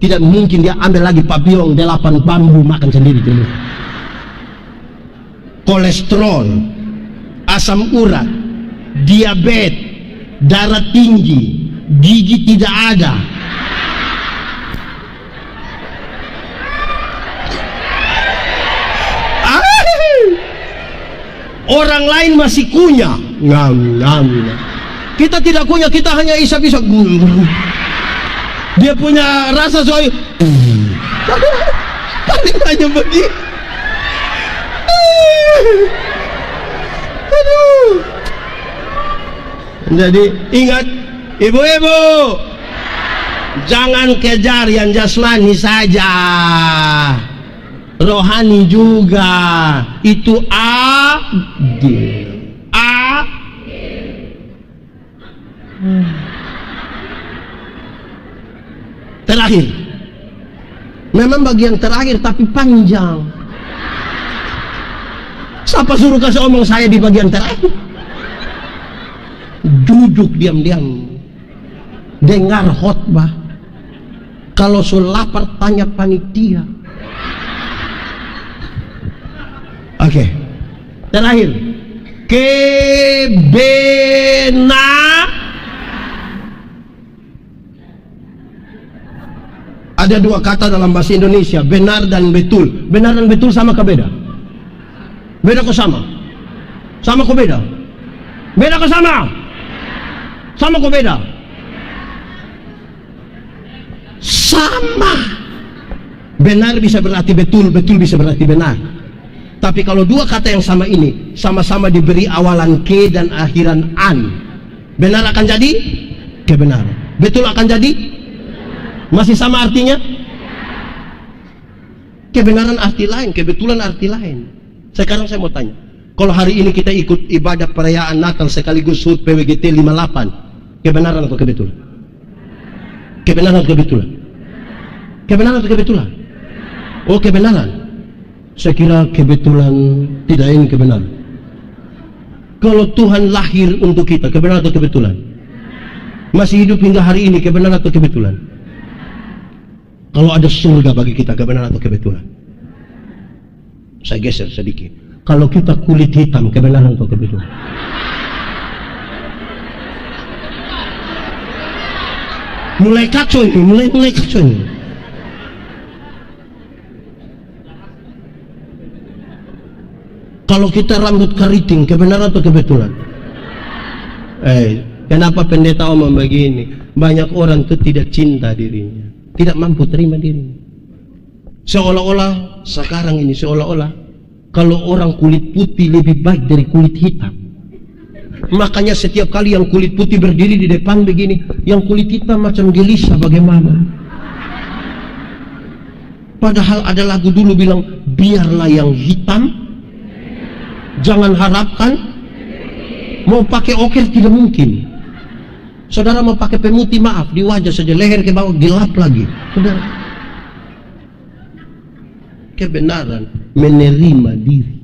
Tidak mungkin dia ambil lagi pabiong 8 bambu makan sendiri dulu. Kolesterol, asam urat, diabetes, darah tinggi, gigi tidak ada. Orang lain masih kunyah. Kita tidak kunyah, kita hanya isap-isap. Dia punya rasa soal paling hanya begitu. Jadi ingat, ibu-ibu, jangan kejar yang jasmani saja, rohani juga. Itu terakhir, memang bagian terakhir tapi panjang. Siapa suruh kasih omong saya di bagian terakhir? Duduk diam-diam, dengar khotbah. Kalau so lapar tanya panitia. Oke, terakhir, ada 2 kata dalam bahasa Indonesia, benar dan betul. Benar dan betul sama ke beda? Beda ke sama? Sama ke beda? Beda ke sama? Sama ke beda? Sama. Benar bisa berarti betul, betul bisa berarti benar. Tapi kalau dua kata yang sama ini sama-sama diberi awalan ke dan akhiran an, benar akan jadi kebenaran, betul akan jadi masih sama artinya. Kebenaran arti lain, kebetulan arti lain. Sekarang saya mau tanya, kalau hari ini kita ikut ibadah perayaan Natal sekaligus HUT PWGT 58, kebenaran atau kebetulan? Kebenaran atau kebetulan? Kebenaran atau kebetulan? Oh, kebenaran. Saya kira kebetulan, tidak ini kebenaran. Kalau Tuhan lahir untuk kita, kebenaran atau kebetulan? Masih hidup hingga hari ini, kebenaran atau kebetulan? Kalau ada surga bagi kita, kebenaran atau kebetulan? Saya geser sedikit. Kalau kita kulit hitam, kebenaran atau kebetulan? Mulai kacau ini, mulai kacau ini. Kalau kita rambut keriting, kebenaran atau kebetulan? Kenapa pendeta omong begini? Banyak orang itu tidak cinta dirinya, tidak mampu terima dirinya. Seolah-olah sekarang ini, seolah-olah kalau orang kulit putih lebih baik dari kulit hitam. Makanya setiap kali yang kulit putih berdiri di depan begini, yang kulit hitam macam gelisah bagaimana. Padahal ada lagu dulu bilang, biarlah yang hitam, jangan harapkan. Mau pakai oker tidak mungkin. Saudara mau pakai pemutih, maaf, di wajah saja, leher ke bawah gelap lagi. Saudara, kebenaran menerima diri.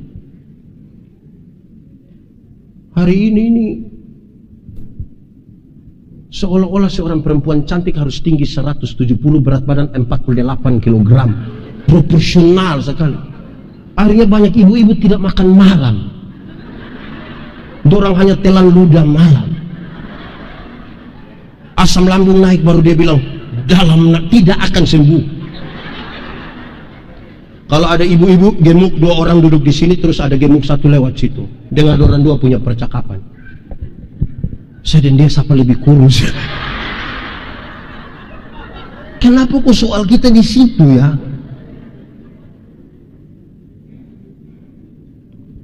Hari ini seolah-olah seorang perempuan cantik harus tinggi 170, berat badan 48 kg, proporsional sekali. Akhirnya banyak ibu-ibu tidak makan malam, dorang hanya telan ludah malam. Asam lambung naik, baru dia bilang dalam tidak akan sembuh. Kalau ada ibu-ibu gemuk, dua orang duduk di sini, terus ada gemuk satu lewat situ, dengar orang dua punya percakapan. Saya dan dia siapa lebih kurus? Kenapa kok soal kita di situ ya?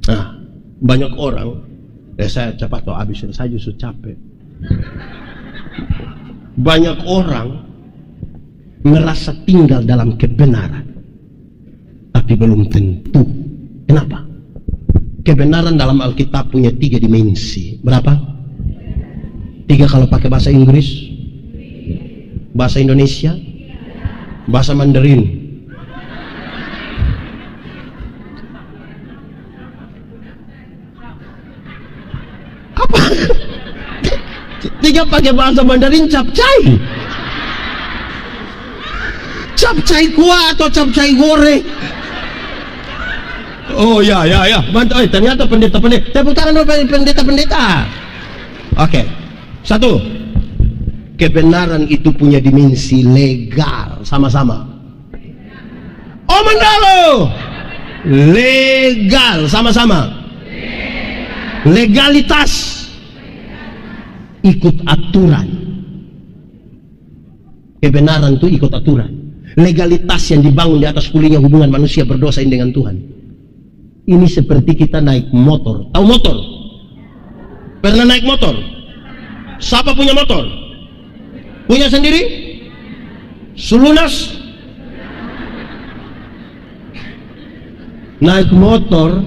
Nah, banyak orang, saya cepat atau habis, saya justru capek. Banyak orang merasa tinggal dalam kebenaran, tapi belum tentu. Kenapa? Kebenaran dalam Alkitab punya 3 dimensi. Berapa? 3 kalau pakai bahasa Inggris, bahasa Indonesia, bahasa Mandarin. Apa? 3 pakai bahasa Mandarin, capcay. Capcay kuah atau capcay goreng? Oh ya. Ternyata pendeta. Tepuk tangan dulu pendeta. Oke. 1. Kebenaran itu punya dimensi legal, sama-sama. Oh mendalo. Legal, sama-sama. Legalitas. Ikut aturan. Kebenaran itu ikut aturan. Legalitas yang dibangun di atas pulihnya hubungan manusia berdosa ini dengan Tuhan. Ini seperti kita naik motor. Tahu motor? Pernah naik motor? Siapa punya motor? Punya sendiri? Selunas? Naik motor,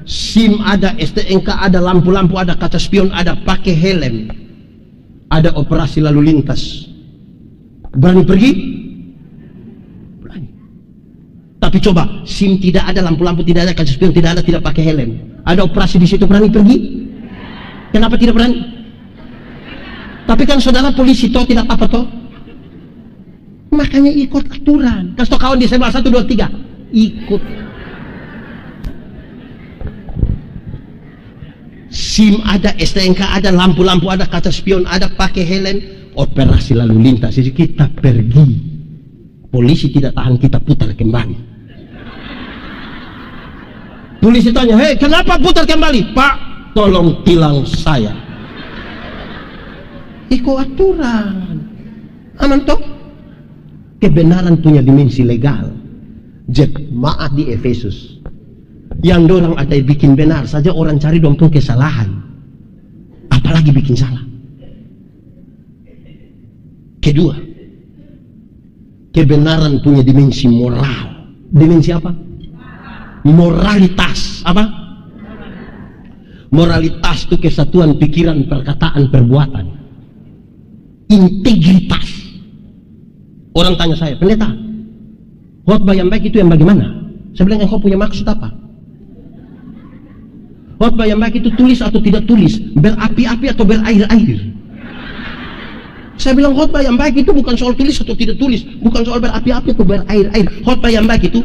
SIM ada, STNK ada, lampu-lampu ada, kaca spion ada, pakai helm, ada operasi lalu lintas. Berani pergi? Berani. Tapi coba, SIM tidak ada, lampu-lampu tidak ada, kaca spion tidak ada, tidak pakai helm, ada operasi di situ, berani pergi? Kenapa tidak berani? Tapi kan saudara polisi toh, tidak apa toh? Makanya ikut aturan. Kasih tau kawan di sebelah 1, 2, 3. Ikut. SIM ada, STNK ada, lampu-lampu ada, kaca spion ada, pakai helm, operasi lalu lintas. Jadi kita pergi, polisi tidak tahan, kita putar kembali. Polisi tanya, hei kenapa putar kembali? Pak, tolong tilang saya. Ikut aturan. Aman toh? Kebenaran punya dimensi legal. Jemaat di Efesus, yang dorang ada bikin benar saja orang cari dong pun kesalahan, apalagi bikin salah. Kedua, kebenaran punya dimensi moral. Dimensi apa? Moralitas. Apa? Moralitas itu kesatuan pikiran, perkataan, perbuatan. Integritas. Orang tanya saya, pendeta, khotbah yang baik itu yang bagaimana? Saya bilang, engkau punya maksud apa? Khotbah yang baik itu tulis atau tidak tulis, berapi-api atau berair-air. Saya bilang, khotbah yang baik itu bukan soal tulis atau tidak tulis, bukan soal berapi-api atau berair-air. Khotbah yang baik itu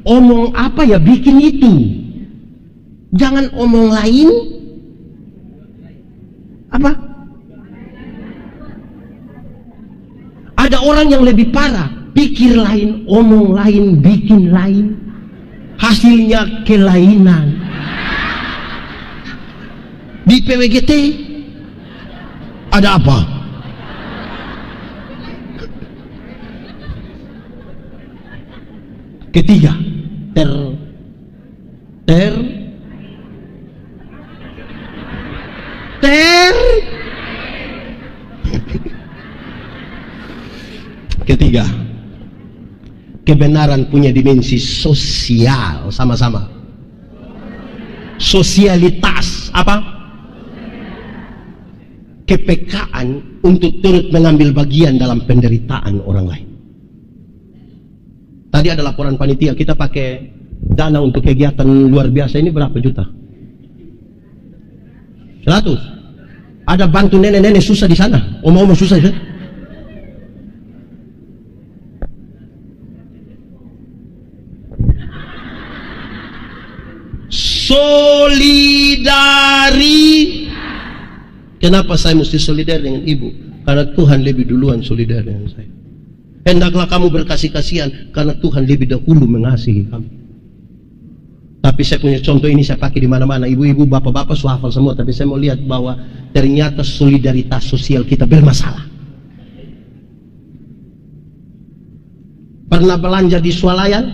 omong apa ya bikin itu. Jangan omong lain apa? Ada orang yang lebih parah, pikir lain, omong lain, bikin lain, hasilnya kelainan. Di PWGT ada apa? Ketiga, Ketiga, kebenaran punya dimensi sosial. Sama-sama. Sosialitas. Apa? Kepekaan untuk turut mengambil bagian dalam penderitaan orang lain. Tadi ada laporan panitia, kita pakai dana untuk kegiatan luar biasa ini berapa juta? 100. Ada bantu nenek-nenek susah di sana, om-om susah di sana. Solidari. Kenapa saya mesti solidar dengan ibu? Karena Tuhan lebih duluan solidar dengan saya. Hendaklah kamu berkasih-kasihan karena Tuhan lebih dahulu mengasihi kamu. Tapi saya punya contoh ini, saya pakai di mana-mana. Ibu-ibu, bapak-bapak sudah hafal semua, tapi saya mau lihat bahwa ternyata solidaritas sosial kita bermasalah. Pernah belanja di swalayan?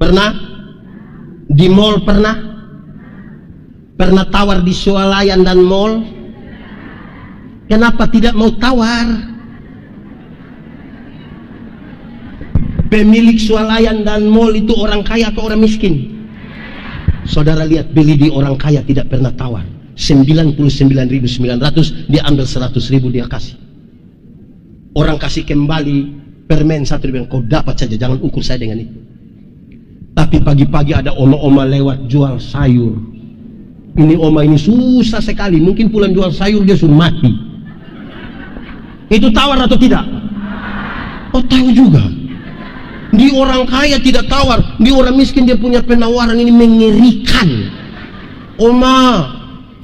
Pernah? Di mall pernah? Pernah tawar di swalayan dan mall? Kenapa tidak mau tawar? Pemilik swalayan dan mall itu orang kaya atau orang miskin? Saudara lihat, beli di orang kaya tidak pernah tawar. 99.900, dia ambil 100.000 dia kasih. Orang kasih kembali permen 1, dia bilang, kau dapat saja, jangan ukur saya dengan itu. Tapi pagi-pagi ada oma-oma lewat jual sayur. Ini oma ini susah sekali, mungkin pulang jual sayur dia suruh mati. Itu tawar atau tidak? Oh, tahu juga. Di orang kaya tidak tawar, di orang miskin dia punya penawaran. Ini mengerikan. Oma,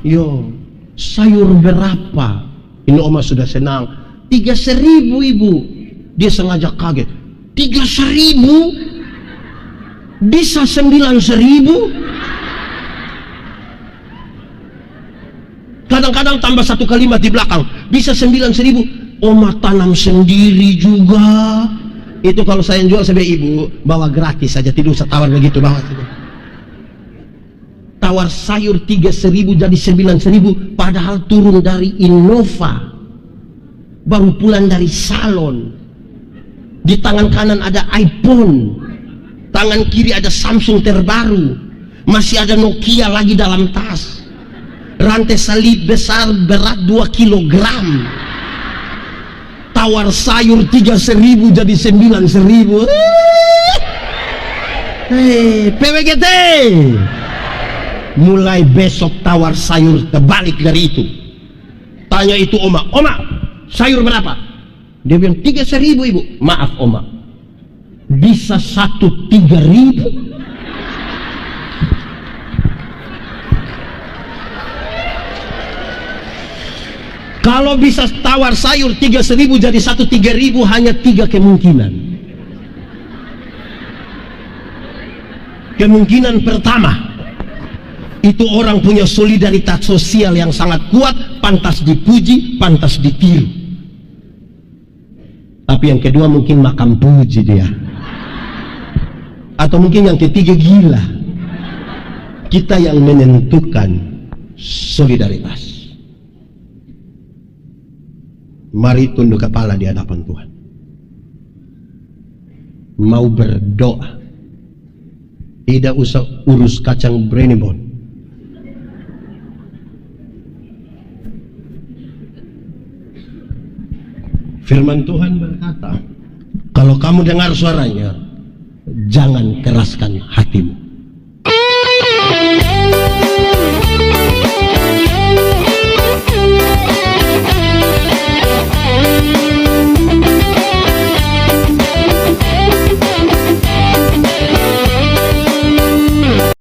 yo, sayur berapa? Ini oma sudah senang. 3.000 ibu. Dia sengaja kaget. 3.000? Bisa 9.000? Kadang-kadang tambah satu kalimat di belakang, bisa 9.000. Oma tanam sendiri juga. Itu kalau saya jual, saya bilang, ibu bawa gratis saja, tidak usah tawar begitu, bawa saja. Tawar sayur 3.000 jadi 9.000, padahal turun dari Innova, baru pulang dari salon. Di tangan kanan ada iPhone, tangan kiri ada Samsung terbaru, masih ada Nokia lagi dalam tas, rantai salib besar berat 2 kilogram. Tawar sayur 3.000 jadi 9.000. Hei, PWGT, mulai besok tawar sayur terbalik dari itu. Tanya itu oma, oma sayur berapa? Dia bilang 3.000 ibu. Maaf oma, bisa 3.000? Kalau bisa tawar sayur 3.000 jadi 3.000, hanya 3 kemungkinan. Kemungkinan pertama, itu orang punya solidaritas sosial yang sangat kuat, pantas dipuji, pantas ditiru. Tapi yang kedua mungkin makam puji dia. Atau mungkin yang ketiga gila. Kita yang menentukan solidaritas. Mari tunduk kepala di hadapan Tuhan. Mau berdoa, tidak usah urus kacang brenibon. Firman Tuhan berkata, kalau kamu dengar suaranya, jangan keraskan hatimu.